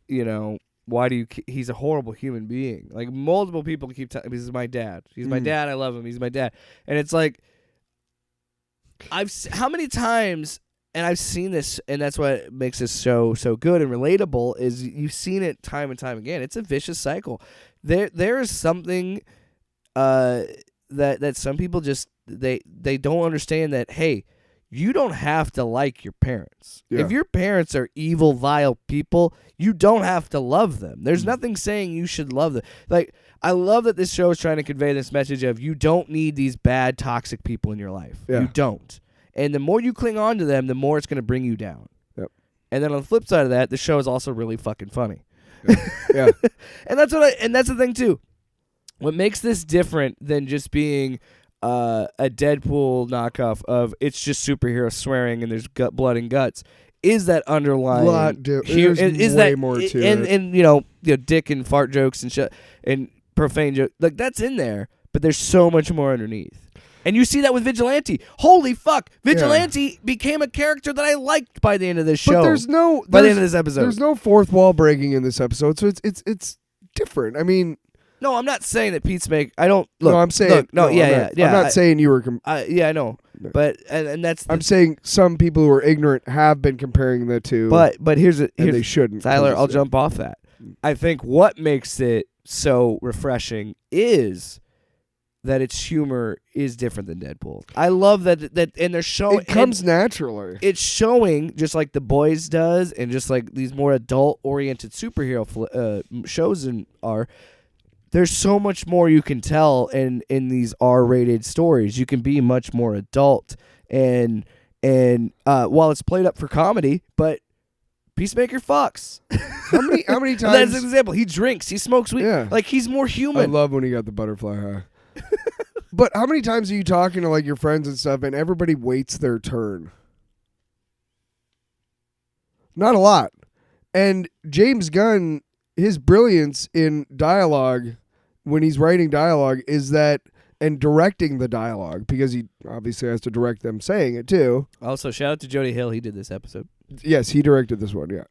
why do you... He's a horrible human being. Like, multiple people keep telling me, this is my dad. He's my dad. I love him. He's my dad. And it's like... how many times, and I've seen this, and that's what makes this so good and relatable, is you've seen it time and time again. It's a vicious cycle. There is something that some people just they don't understand, that hey, you don't have to like your parents. Yeah. If your parents are evil, vile people, you don't have to love them. There's nothing saying you should love them. Like, I love that this show is trying to convey this message of you don't need these bad, toxic people in your life. Yeah. You don't. And the more you cling on to them, the more it's going to bring you down. Yep. And then on the flip side of that, the show is also really fucking funny. Yeah. And that's the thing too. What makes this different than just being a Deadpool knockoff of it's just superhero swearing and there's blood and guts is that underlying there's way more to it. And dick and fart jokes and shit and profane jokes. Like that's in there, but there's so much more underneath. And you see that with Vigilante. Holy fuck. Vigilante became a character that I liked by the end of this show. But by the end of this episode. There's no fourth wall breaking in this episode, so it's different. I mean, no, I'm not saying that Peacemaker. I don't look. No, I'm saying look, yeah. I'm not saying you were. Yeah, I know. But and that's. I'm saying some people who are ignorant have been comparing the two. But here's they shouldn't. Tyler, I'll jump off that. I think what makes it so refreshing is that its humor is different than Deadpool. I love that and they're showing it comes naturally. It's showing just like The Boys does, and just like these more adult-oriented superhero shows are. There's so much more you can tell in these R-rated stories. You can be much more adult, and while it's played up for comedy, but Peacemaker fucks. How many times? That's an example. He drinks. He smokes weed. Yeah. Like he's more human. I love when he got the butterfly high. But how many times are you talking to like your friends and stuff, and everybody waits their turn? Not a lot. And James Gunn, his brilliance in dialogue, when he's writing dialogue, is that, and directing the dialogue, because he obviously has to direct them saying it too. Also, shout out to Jody Hill. He did this episode. Yes, he directed this one. Yeah.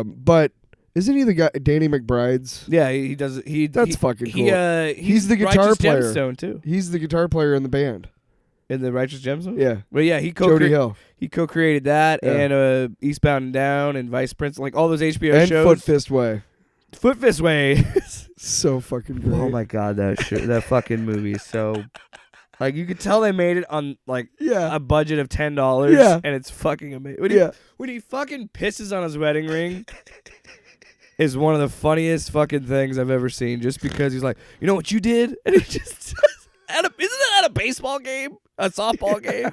But isn't he the guy, Danny McBride's? Yeah, he does. That's fucking cool. He's the guitar Righteous player. Gemstone too. He's the guitar player in the band. In the Righteous Gemstone. Yeah. Well, yeah, Jody Hill. He co-created that and Eastbound and Down and Vice Principal, like all those HBO and shows. Foot Fist Way. Foot Fist Way. So fucking great. Oh my god, that fucking movie is so. Like you could tell they made it on like a budget of $10. Yeah. And it's fucking amazing. When he fucking pisses on his wedding ring. Is one of the funniest fucking things I've ever seen. Just because he's like, you know what you did, and he just isn't it at a baseball game, a softball game?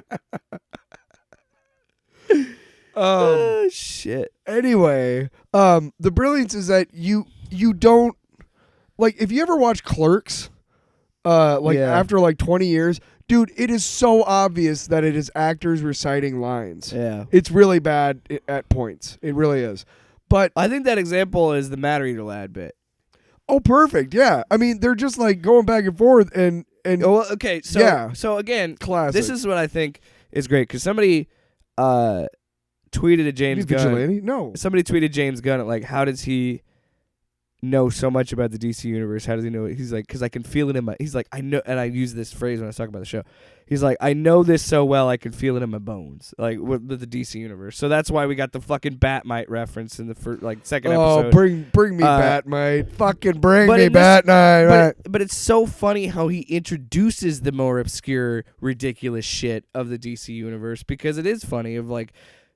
Shit. Anyway, the brilliance is that you don't like if you ever watch Clerks, after like 20 years, dude, it is so obvious that it is actors reciting lines. Yeah, it's really bad at points. It really is. But I think that example is the Matter Eater Lad bit. Oh, perfect. Yeah. I mean, they're just like going back and forth and okay. So, so again, classic. This is what I think is great because somebody tweeted at James Gunn. Vigilante? No. Somebody tweeted James Gunn at like, how does he know so much about the DC universe? How does he know it? He's like, because I can feel it in my. He's like, I know, and I use this phrase when I was talking about the show. He's like, I know this so well, I can feel it in my bones, like with the DC universe. So that's why we got the fucking Batmite reference in the second episode. Oh, bring me Batmite, fucking bring me Batmite. But it's so funny how he introduces the more obscure, ridiculous shit of the DC universe because it is funny. Of like,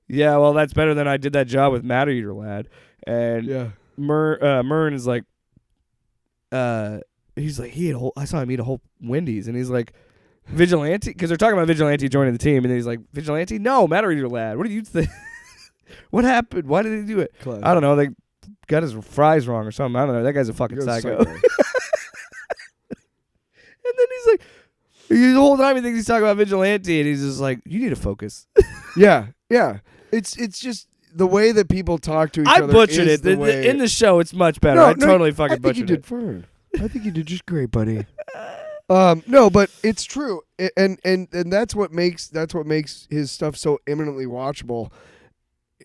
yeah, well, that's better than I did that job with Matter Eater Lad, and yeah. Mern is like, he's like, I saw him eat a whole Wendy's, and he's like, Vigilante, because they're talking about Vigilante joining the team, and then he's like, Vigilante? No, Matter Eater Lad. What do you think? What happened? Why did he do it? Classic. I don't know. They got his fries wrong or something. I don't know. That guy's a fucking psycho. And then he's like, the whole time he thinks he's talking about Vigilante, and he's just like, you need to focus. Yeah. It's just the way that people talk to each other. I butchered it. In the show, it's much better. I totally fucking butchered it. I think you did fine. I think you did just great, buddy. No, but it's true, and that's what makes his stuff so eminently watchable,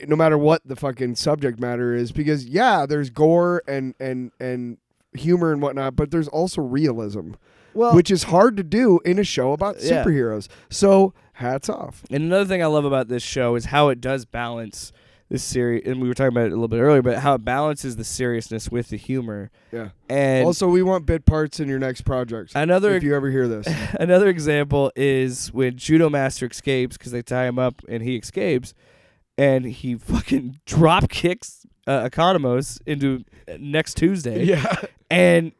no matter what the fucking subject matter is. Because there's gore and humor and whatnot, but there's also realism, which is hard to do in a show about superheroes. So hats off. And another thing I love about this show is how it does balance this series, and we were talking about it a little bit earlier, but how it balances the seriousness with the humor. Yeah. And also, we want bit parts in your next project. If you ever hear this. Another example is when Judo Master escapes, because they tie him up and he escapes, and he fucking drop kicks Economos into next Tuesday. Yeah. And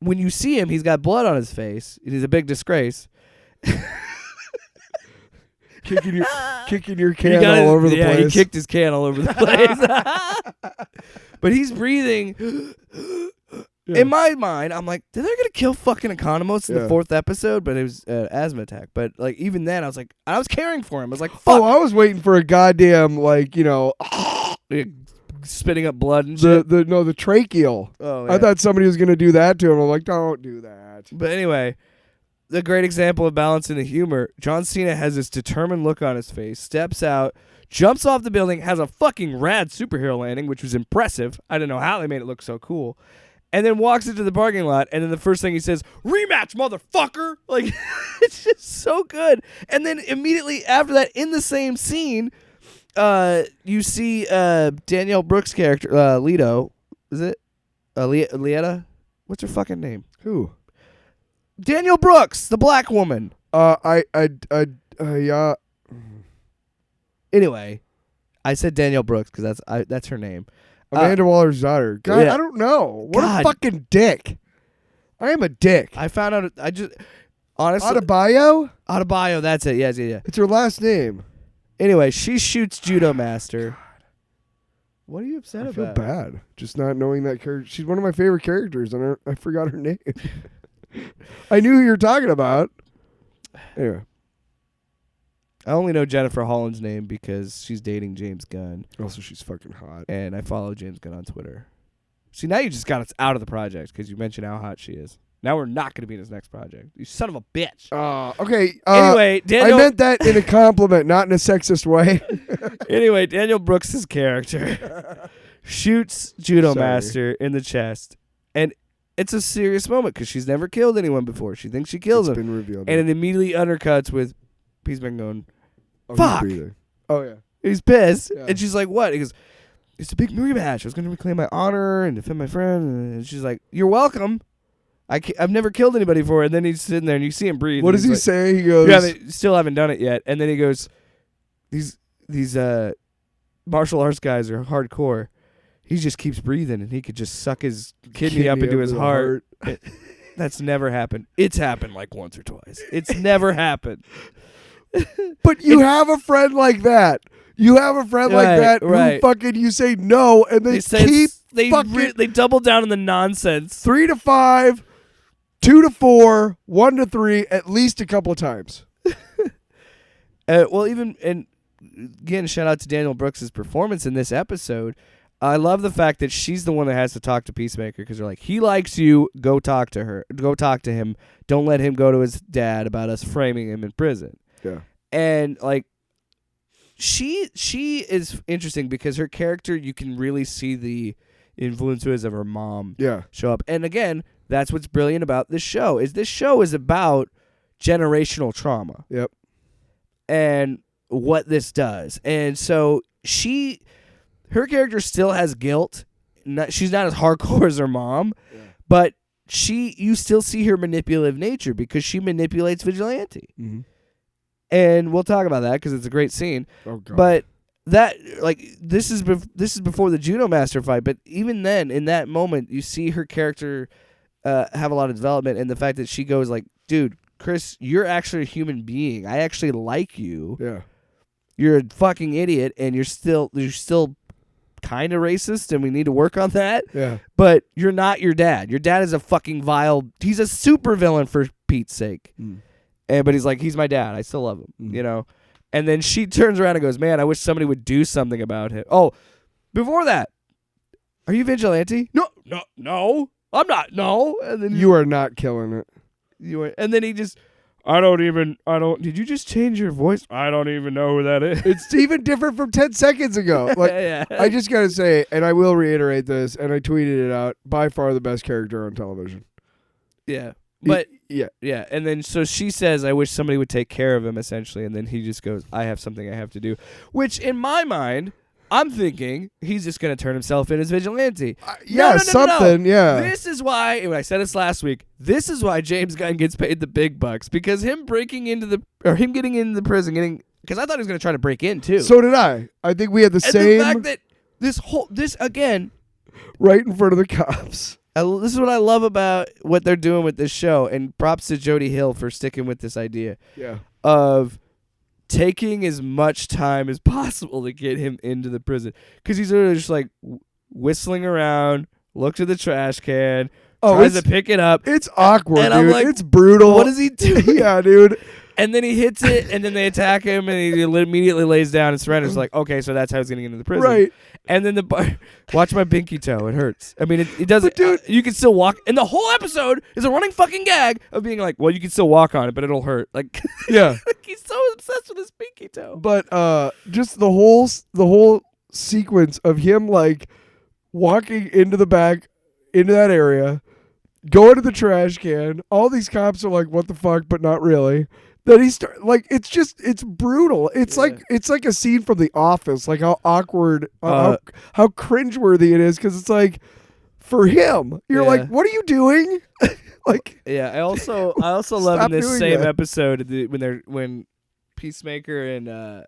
when you see him, he's got blood on his face. It is a big disgrace. Kicking your can all over the place. Yeah, he kicked his can all over the place. But he's breathing Yeah. In my mind, I'm like, they're gonna kill fucking Economos in the 4th episode, but it was asthma attack. But like even then, I was like, I was caring for him. I was like, fuck. Oh, I was waiting for a goddamn spitting up blood and shit. the tracheal. Oh, yeah. I thought somebody was gonna do that to him. I'm like, don't do that. But anyway, the great example of balancing the humor. John Cena has this determined look on his face, steps out, jumps off the building, has a fucking rad superhero landing, which was impressive. I don't know how they made it look so cool. And then walks into the parking lot, and then the first thing he says, rematch, motherfucker! Like, it's just so good. And then immediately after that, in the same scene, you see Danielle Brooks' character, Leto. Is it? Lieta? What's her fucking name? Who? Danielle Brooks, the black woman. Yeah. Anyway, I said Danielle Brooks because that's her name. Amanda Waller's daughter. God, yeah. I don't know. What God. a fucking dick. I am a dick. I found out. I just honestly Adebayo? That's it. Yeah. It's her last name. Anyway, she shoots Judo Master. What are you upset I about? feel bad just not knowing that character. She's one of my favorite characters, and I forgot her name. I knew who you were talking about. Anyway. I only know Jennifer Holland's name because she's dating James Gunn. Also, she's fucking hot. And I follow James Gunn on Twitter. See, now you just got us out of the project because you mentioned how hot she is. Now we're not going to be in his next project. You son of a bitch. Okay. Anyway, Daniel... I meant that in a compliment, not in a sexist way. Anyway, Daniel Brooks' character shoots Judo Master in the chest. And it's a serious moment because she's never killed anyone before. She thinks she kills him. It's been revealed. And it immediately undercuts with Peacemaker going, fuck. Oh, yeah. He's pissed. Yeah. And she's like, what? He goes, it's a big rematch. I was going to reclaim my honor and defend my friend. And she's like, you're welcome. I've never killed anybody before. And then he's sitting there and you see him breathe. What does he like, say? He goes, you still haven't done it yet. And then he goes, these martial arts guys are hardcore. He just keeps breathing and he could just suck his kidney up into his heart. That's never happened. It's happened like once or twice. It's never happened. But you have a friend like that. You have a friend like that who fucking you say no and they double down on the nonsense. 3 to 5, 2 to 4, 1 to 3, at least a couple of times. Well, even and again, shout out to Daniel Brooks' performance in this episode. I love the fact that she's the one that has to talk to Peacemaker because they're like, he likes you. Go talk to her. Go talk to him. Don't let him go to his dad about us framing him in prison. Yeah. And like, she is interesting because her character, you can really see the influences of her mom show up. And again, that's what's brilliant about this show is about generational trauma. Yep. And what this does. And so her character still has guilt. She's not as hardcore as her mom, but you still see her manipulative nature because she manipulates Vigilante. Mm-hmm. And we'll talk about that because it's a great scene. Oh, God. But that, like, this is before the Judo Master fight. But even then, in that moment, you see her character have a lot of development, and the fact that she goes like, "Dude, Chris, you're actually a human being. I actually like you. Yeah, you're a fucking idiot, and you're still kind of racist, and we need to work on that. Yeah, but you're not your dad. Your dad is a fucking vile. He's a super villain for Pete's sake." But he's like, he's my dad. I still love him, you know? And then she turns around and goes, man, I wish somebody would do something about him. Oh, before that, are you Vigilante? No, I'm not. No. And then you are not killing it. And then he just, did you just change your voice? I don't even know who that is. It's even different from 10 seconds ago. Like, yeah. I just got to say, and I will reiterate this, and I tweeted it out, by far the best character on television. Yeah. But yeah. And then so she says, I wish somebody would take care of him, essentially. And then he just goes, I have something I have to do. Which, in my mind, I'm thinking he's just going to turn himself in as Vigilante. Yeah. This is why, and I said this last week, this is why James Gunn gets paid the big bucks. Because him getting into the prison, because I thought he was going to try to break in, too. So did I. I think we had the same. The fact that this again. Right in front of the cops. This is what I love about what they're doing with this show, and props to Jody Hill for sticking with this idea of taking as much time as possible to get him into the prison. Because he's literally just like whistling around, looks at the trash can, tries to pick it up. It's awkward, And dude. I'm like, it's brutal. What is he doing? Yeah, dude. And then he hits it, and then they attack him, and he immediately lays down and surrenders. Like, okay, so that's how he's getting into the prison. Right. And then watch my pinky toe. It hurts. I mean, it doesn't. But dude, you can still walk. And the whole episode is a running fucking gag of being like, well, you can still walk on it, but it'll hurt. Like, yeah. he's so obsessed with his pinky toe. But just the whole sequence of him like walking into the back into that area, going to the trash can. All these cops are like, "What the fuck?" But not really. Then he it's brutal. It's like a scene from The Office. Like how awkward, how cringeworthy it is because it's like for him, you're like, "What are you doing?" Like, yeah. I also love in this same that. episode when Peacemaker and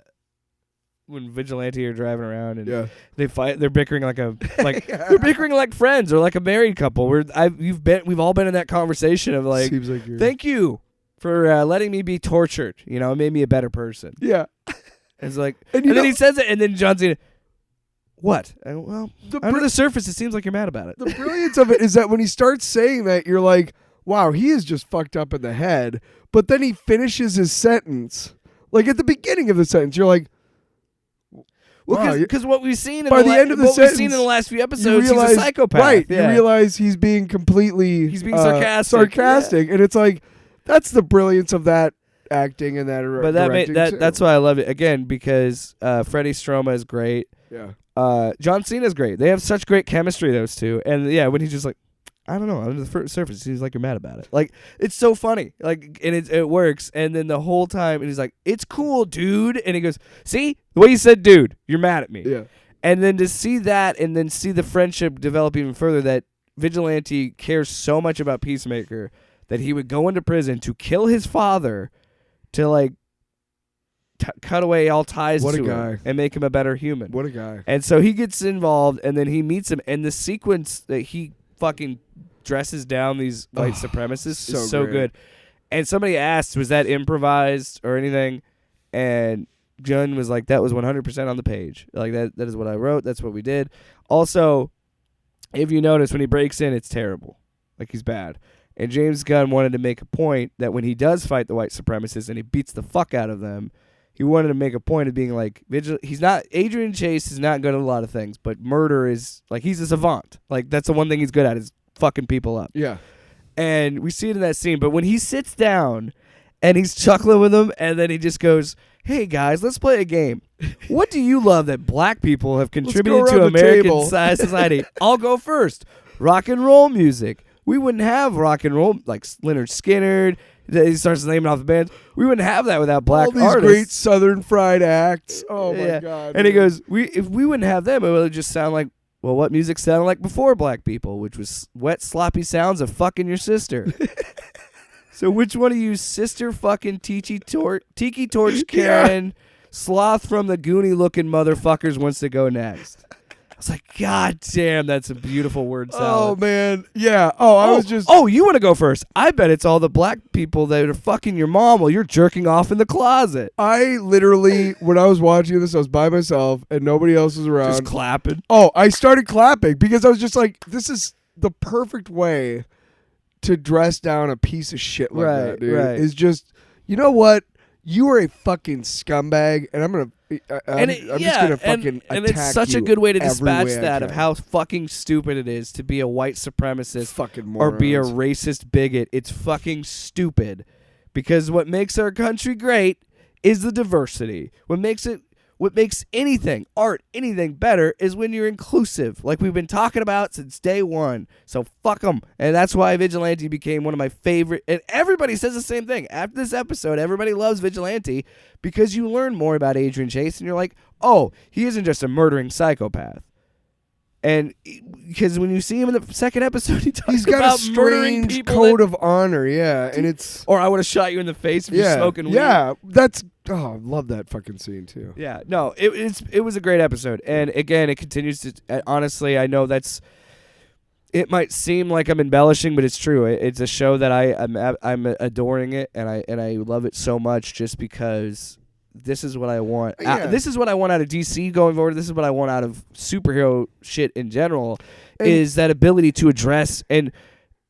when Vigilante are driving around and they fight, they're bickering they're bickering like friends or like a married couple. We've all been in that conversation of like, seems like thank you for letting me be tortured. You know, it made me a better person. Yeah. It's like, and then he says it, and then John Cena, what? Well, under the surface, it seems like you're mad about it. The brilliance of it is that when he starts saying that, you're like, wow, he is just fucked up in the head. But then he finishes his sentence. Like at the beginning of the sentence, you're like, well, because what we've seen in by the end of the sentence, we've seen in the last few episodes, he's a psychopath. Right. Yeah. You realize he's being sarcastic. And it's like, that's the brilliance of that acting and that directing too. That's why I love it again because Freddie Stroma is great. Yeah. John Cena's great. They have such great chemistry, those two. And yeah, when he's just like, I don't know, under the surface, it seems like you're mad about it. Like, it's so funny. Like, and it works. And then the whole time, and he's like, it's cool, dude. And he goes, see, the way you said, dude, you're mad at me. Yeah. And then to see that, and then see the friendship develop even further, that Vigilante cares so much about Peacemaker that he would go into prison to kill his father to like cut away all ties to him and make him a better human. What a guy. And so he gets involved, and then he meets him, and the sequence that he fucking dresses down these white supremacists is so good. And somebody asked, was that improvised or anything? And Gunn was like, that was 100% on the page. Like, that is what I wrote. That's what we did. Also, if you notice, when he breaks in, it's terrible. Like, he's bad. And James Gunn wanted to make a point that when he does fight the white supremacists and he beats the fuck out of them, he wanted to make a point of being like, Adrian Chase is not good at a lot of things, but murder is, like, he's a savant. Like, that's the one thing he's good at is fucking people up. Yeah. And we see it in that scene. But when he sits down and he's chuckling with them, and then he just goes, hey, guys, let's play a game. What do you love that black people have contributed to American society? I'll go first. Rock and roll music. We wouldn't have rock and roll like Lynyrd Skynyrd. He starts naming off the bands. We wouldn't have that without black artists. All these great Southern fried acts. Oh, my God. And he goes, if we wouldn't have them, it would just sound like, well, what music sounded like before black people, which was wet, sloppy sounds of fucking your sister. So which one of you sister fucking tiki torch Karen sloth from the Goonie looking motherfuckers wants to go next? I was like, God damn, that's a beautiful word salad. Oh, man. Yeah. I was just... Oh, you want to go first? I bet it's all the black people that are fucking your mom while you're jerking off in the closet. I literally, when I was watching this, I was by myself and nobody else was around. Just clapping. Oh, I started clapping because I was just like, this is the perfect way to dress down a piece of shit like that, dude. Right. Is just, you know what? You are a fucking scumbag, and I'm just gonna fucking attack and it's such a good way to dispatch that of can. how fucking stupid it is to be a white supremacist fucking or be a morons. racist bigot. It's fucking stupid, because what makes our country great is the diversity. What makes anything, art, anything better is when you're inclusive, like we've been talking about since day one. So fuck them. And that's why Vigilante became one of my favorite. And everybody says the same thing. After this episode, everybody loves Vigilante because you learn more about Adrian Chase and you're like, oh, he isn't just a murdering psychopath. And because when you see him in the second episode, he's got about a murdering strange people code of honor, yeah, and it's or I would have shot you in the face if you're smoking weed. Yeah, that's I love that fucking scene too. Yeah, no, it was a great episode, and again, it continues to. Honestly, I know it might seem like I'm embellishing, but it's true. It's a show that I'm adoring it, and I love it so much just because. This is what I want. Yeah. This is what I want out of DC going forward. This is what I want out of superhero shit in general, is that ability to address and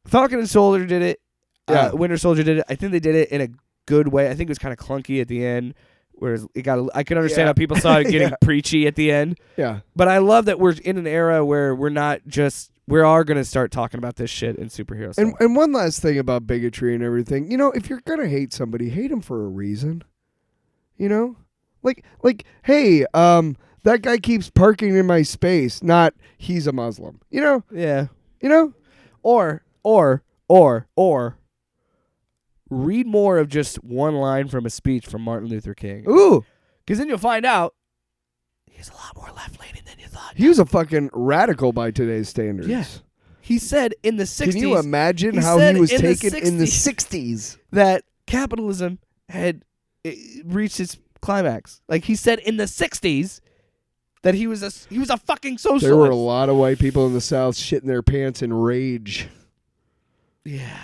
Falcon and Soldier did it. Yeah. Winter Soldier did it. I think they did it in a good way. I think it was kind of clunky at the end. Whereas it got, I could understand Yeah. how people saw it getting Yeah. preachy at the end. Yeah. But I love that we're in an era where we are going to start talking about this shit in superhero stuff. And one last thing about bigotry and everything, if you're gonna hate somebody, hate them for a reason. Like, hey, that guy keeps parking in my space. Not he's a Muslim. Yeah. Or Or read more of just one line from a speech from Martin Luther King. ooh, Because then you'll find out he's a lot more left-leaning than you thought. he was a fucking radical by today's standards. Yeah. He said in the 60s. Can you imagine he how said he was in the taken in the 60s? that capitalism had reached its climax? Like he said in the 60s that he was a fucking socialist. There were a lot of white people in the South shitting their pants in rage. Yeah.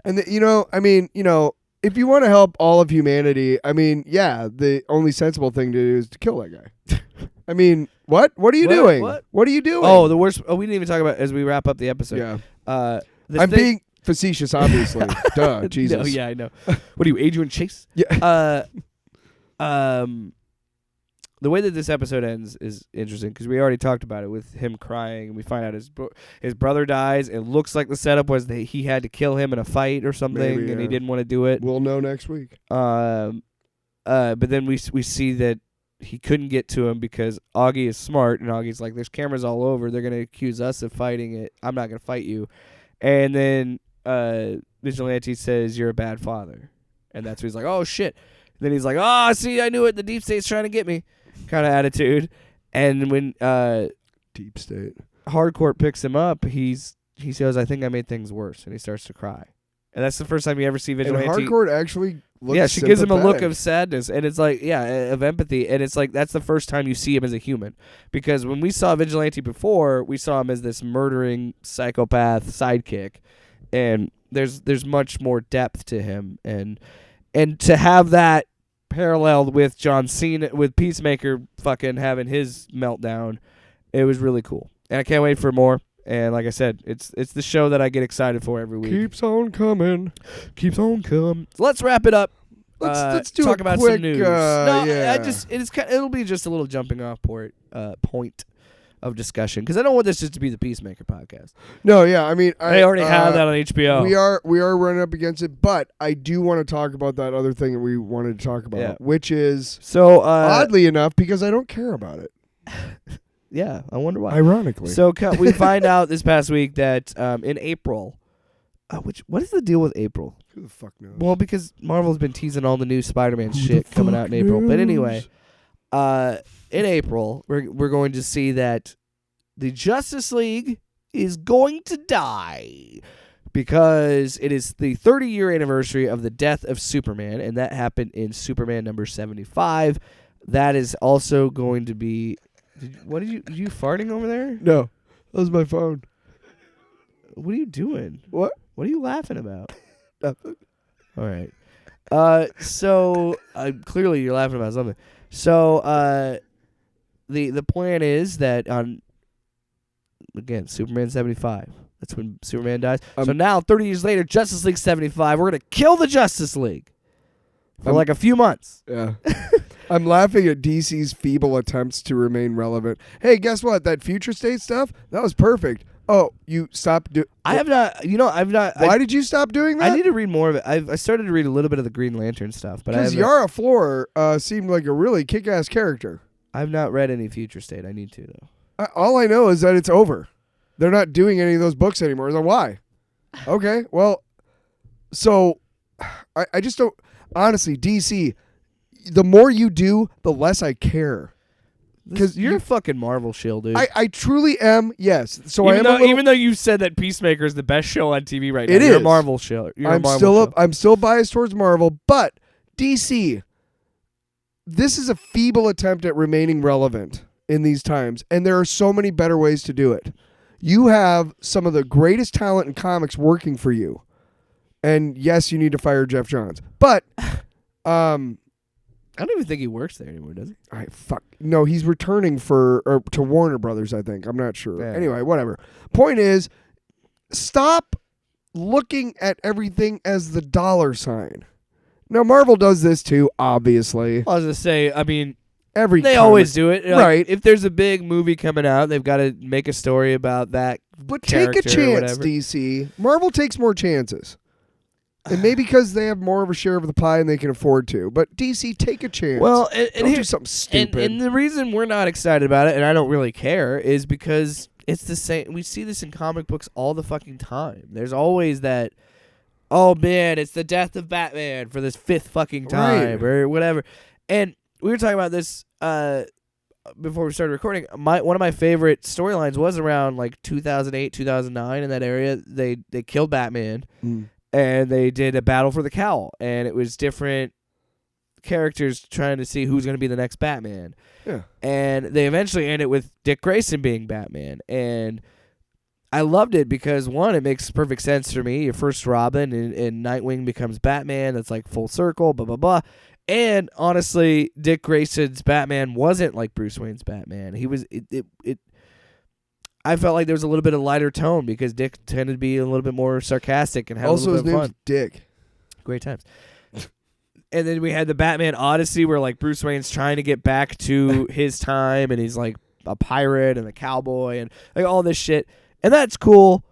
And if you want to help all of humanity, the only sensible thing to do is to kill that guy. I mean, what? What are you doing? What are you doing? Oh, the worst. Oh, we didn't even talk about as we wrap up the episode. Yeah. I'm being facetious, obviously. Duh, Jesus. No, yeah, I know. What are you, Adrian Chase? Yeah. The way that this episode ends is interesting because we already talked about it with him crying, and we find out his brother dies. It looks like the setup was that he had to kill him in a fight or something, Maybe, and he yeah. didn't want to do it. We'll know next week. But then we see that he couldn't get to him because Augie is smart, and Augie's like, "There's cameras all over. They're gonna accuse us of fighting it. I'm not gonna fight you." And then Vigilante says, "You're a bad father," and that's when he's like, "Oh shit." Then he's like, "Oh, see, I knew it. The deep state's trying to get me," kind of attitude. And when Deep state Hardcourt picks him up, he says, "I think I made things worse," and he starts to cry. And that's the first time you ever see and Vigilante. Hardcourt actually looks Yeah, she gives him a look sympathetic. of sadness, and it's like, of empathy, and it's like that's the first time you see him as a human, because when we saw Vigilante before, we saw him as this murdering psychopath sidekick, and there's much more depth to him, and to have that paralleled with John Cena, with Peacemaker fucking having his meltdown, it was really cool, and I can't wait for more. And like I said, it's the show that I get excited for every week. Keeps on coming. Keeps on coming. So let's wrap it up. Let's do talk a about quick, some news. yeah. It'll be just a little jumping off point of discussion, because I don't want this just to be the Peacemaker podcast. No, yeah, I mean, They already have that on HBO. We are running up against it, but I do want to talk about that other thing that we wanted to talk about, Yeah. which is So oddly enough, because I don't care about it. yeah, I wonder why. Ironically, So we find out this past week that in April, what is the deal with April? who the fuck knows? Well, because Marvel's been teasing all the new Spider-Man shit coming out in April. But anyway, in April, we're going to see that the Justice League is going to die, because it is the 30-year anniversary of the death of Superman, and that happened in Superman number 75. That is also going to be... Are you farting over there? No, that was my phone. What are you doing? What? What are you laughing about? Nothing. All right. So clearly you're laughing about something. So the plan is that on, again, Superman 75. That's when Superman dies. So now 30 years later, Justice League 75. We're gonna kill the Justice League for like a few months. Yeah. I'm laughing at DC's feeble attempts to remain relevant. Hey, guess what? That future state stuff, that was perfect. Oh, you stopped I have not. I've not. Why did you stop doing that? I need to read more of it. I started to read a little bit of the Green Lantern stuff, but because Yara Flor seemed like a really kick-ass character. I've not read any Future State. I need to though. All I know is that it's over. They're not doing any of those books anymore. Then why? Okay, well, so I just don't. Honestly, DC, the more you do, the less I care. Because you're a fucking Marvel shill, dude. I truly am. Yes. So even though you said that Peacemaker is the best show on TV right now, It you're a is. Marvel shill. I'm still biased towards Marvel, but DC, this is a feeble attempt at remaining relevant in these times, and there are so many better ways to do it. You have some of the greatest talent in comics working for you. And yes, you need to fire Jeff Johns. But I don't even think he works there anymore, does he? Fuck. No, he's returning to Warner Brothers, I think. I'm not sure. Yeah. Anyway, whatever. Point is, stop looking at everything as the dollar sign. Now, Marvel does this too, obviously. I was going to say, I mean, they always do it. Like, right. If there's a big movie coming out, they've got to make a story about that. But take a chance, DC. Marvel takes more chances. And maybe because they have more of a share of the pie and they can afford to. But DC, take a chance. Well, and don't do something stupid. And the reason we're not excited about it, and I don't really care, is because it's the same. We see this in comic books all the fucking time. There's always that, oh man, it's the death of Batman for this 5th fucking time, or whatever. And we were talking about this before we started recording. One of my favorite storylines was around like 2008, 2009, in that area. They killed Batman. And they did a battle for the cowl, and it was different characters trying to see who's going to be the next Batman. Yeah. And they eventually ended with Dick Grayson being Batman. And I loved it because, one, it makes perfect sense for me. Your first Robin, and Nightwing becomes Batman. That's like full circle, blah, blah, blah. And honestly, Dick Grayson's Batman wasn't like Bruce Wayne's Batman. He was... I felt like there was a little bit of lighter tone because Dick tended to be a little bit more sarcastic and had also a little bit of his fun. name's Dick. Great times. And then we had the Batman Odyssey where like Bruce Wayne's trying to get back to his time, and he's like a pirate and a cowboy and like all this shit. And that's cool.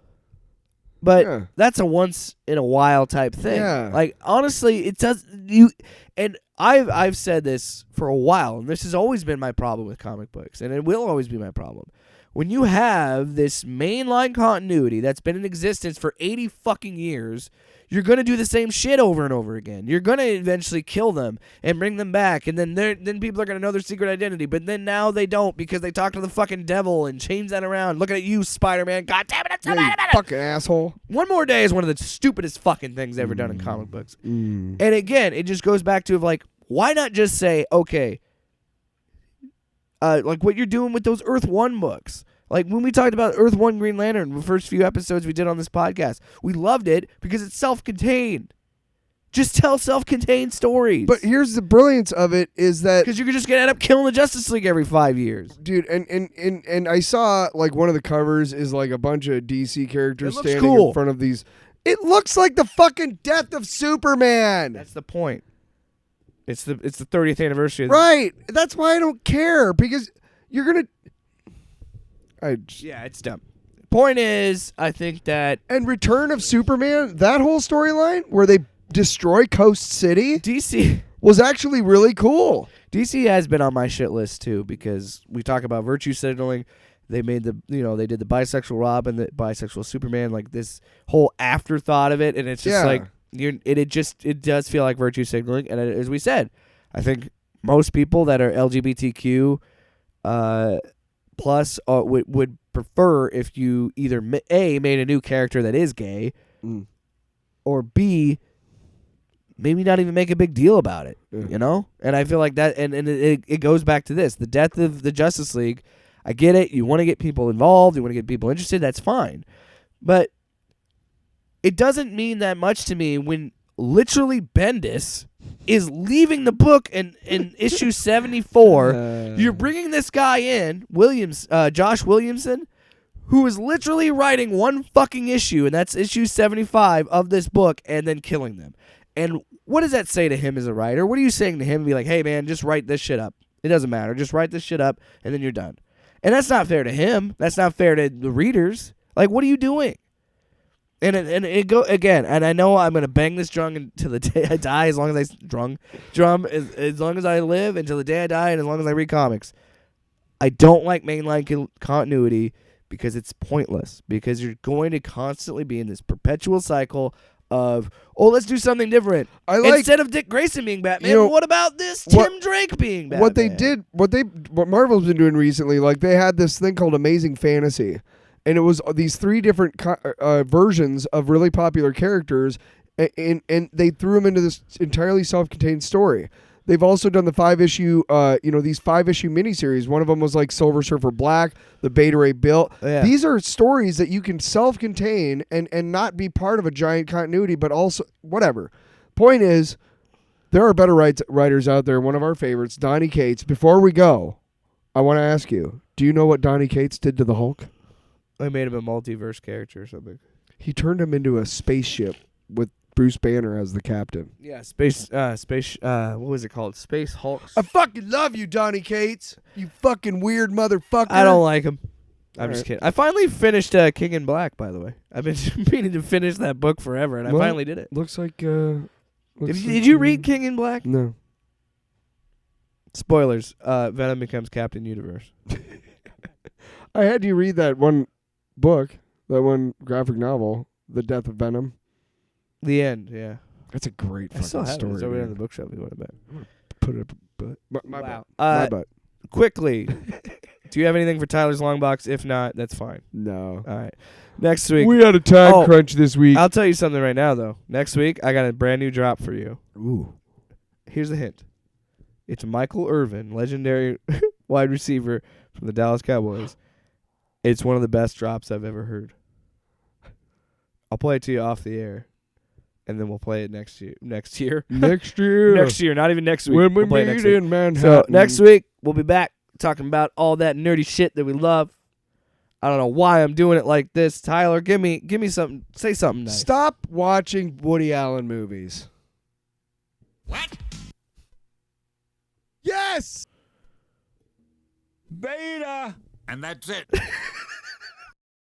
But that's a once in a while type thing. Yeah. Like honestly, it does you and I've said this for a while, and this has always been my problem with comic books, and it will always be my problem. When you have this mainline continuity that's been in existence for 80 fucking years, you're going to do the same shit over and over again. You're going to eventually kill them and bring them back, and then people are going to know their secret identity, but then now they don't because they talk to the fucking devil and change that around. Look at you, Spider-Man. God damn it, it's so bad about it. Fucking asshole. One More Day is one of the stupidest fucking things ever done in comic books. And again, it just goes back to like, why not just say, okay, like what you're doing with those Earth 1 books. Like when we talked about Earth 1 Green Lantern, the first few episodes we did on this podcast, we loved it because it's self-contained. Just tell self-contained stories. But here's the brilliance of it is that... Because you're just going to end up killing the Justice League every 5 years. Dude, and I saw like one of the covers is like a bunch of DC characters standing cool in front of these. It looks like the fucking death of Superman. That's the point. It's the 30th anniversary. Right. That's why I don't care, because you're going to... Yeah, it's dumb. Point is, I think that... And Return of Superman, that whole storyline where they destroy Coast City... DC... was actually really cool. DC has been on my shit list, too, because we talk about virtue signaling. They made they did the bisexual Robin, the bisexual Superman, like this whole afterthought of it, and it's just like... It does feel like virtue signaling, and as we said, I think most people that are LGBTQ... plus would prefer if you either A, made a new character that is gay, or B, maybe not even make a big deal about it, you know? And I feel like that, and it goes back to this, the death of the Justice League. I get it, you want to get people involved, you want to get people interested, that's fine. But it doesn't mean that much to me when literally Bendis is leaving the book in issue 74. You're bringing this guy in, Josh Williamson, who is literally writing one fucking issue, and that's issue 75 of this book, and then killing them. And what does that say to him as a writer? What are you saying to him? Be like, hey, man, just write this shit up. It doesn't matter. Just write this shit up, and then you're done. And that's not fair to him. That's not fair to the readers. Like, what are you doing? And it go again, and I know I'm gonna bang this drum until the day I die. As long as as long as I live, until the day I die, and as long as I read comics. I don't like mainline continuity because it's pointless. Because you're going to constantly be in this perpetual cycle of, let's do something different. Instead of Dick Grayson being Batman, what about this Tim Drake being Batman? What Marvel's been doing recently, like they had this thing called Amazing Fantasy. And it was these 3 different versions of really popular characters, and they threw them into this entirely self-contained story. They've also done the 5-issue, these 5-issue miniseries. One of them was like Silver Surfer Black, the Beta Ray Bill. Yeah. These are stories that you can self-contain and not be part of a giant continuity, but also whatever. Point is, There are better writers out there. One of our favorites, Donny Cates. Before we go, I want to ask you, do you know what Donny Cates did to the Hulk? I made him a multiverse character or something. He turned him into a spaceship with Bruce Banner as the captain. Yeah, what was it called? Space Hulks. I fucking love you, Donny Cates. You fucking weird motherfucker. I don't like him. I'm All just right. kidding. I finally finished King in Black, by the way. I've been meaning to finish that book forever, and Well, I finally did it. Looks like. Did you read King in Black? No. Spoilers. Venom becomes Captain Universe. I had you read that one book, that one graphic novel, The Death of Venom. The end, yeah. That's a great I still fucking have it. story. It's over there in man. the bookshelf. You want to bet? Put it up, but my Wow. butt. My butt. Quickly, do you have anything for Tyler's Long Box? If not, that's fine. No. All right. Next week. We had a time Oh, crunch this week. I'll tell you something right now, though. Next week, I got a brand new drop for you. Ooh. Here's a hint. It's Michael Irvin, legendary wide receiver from the Dallas Cowboys. It's one of the best drops I've ever heard. I'll play it to you off the air, and then we'll play it next year. Next year. Next year, not even next week. When we We'll play it meet next week. in Manhattan. So next week, we'll be back talking about all that nerdy shit that we love. I don't know why I'm doing it like this. Tyler, give me something. Say something nice. Stop watching Woody Allen movies. What? Yes! Beta. And that's it.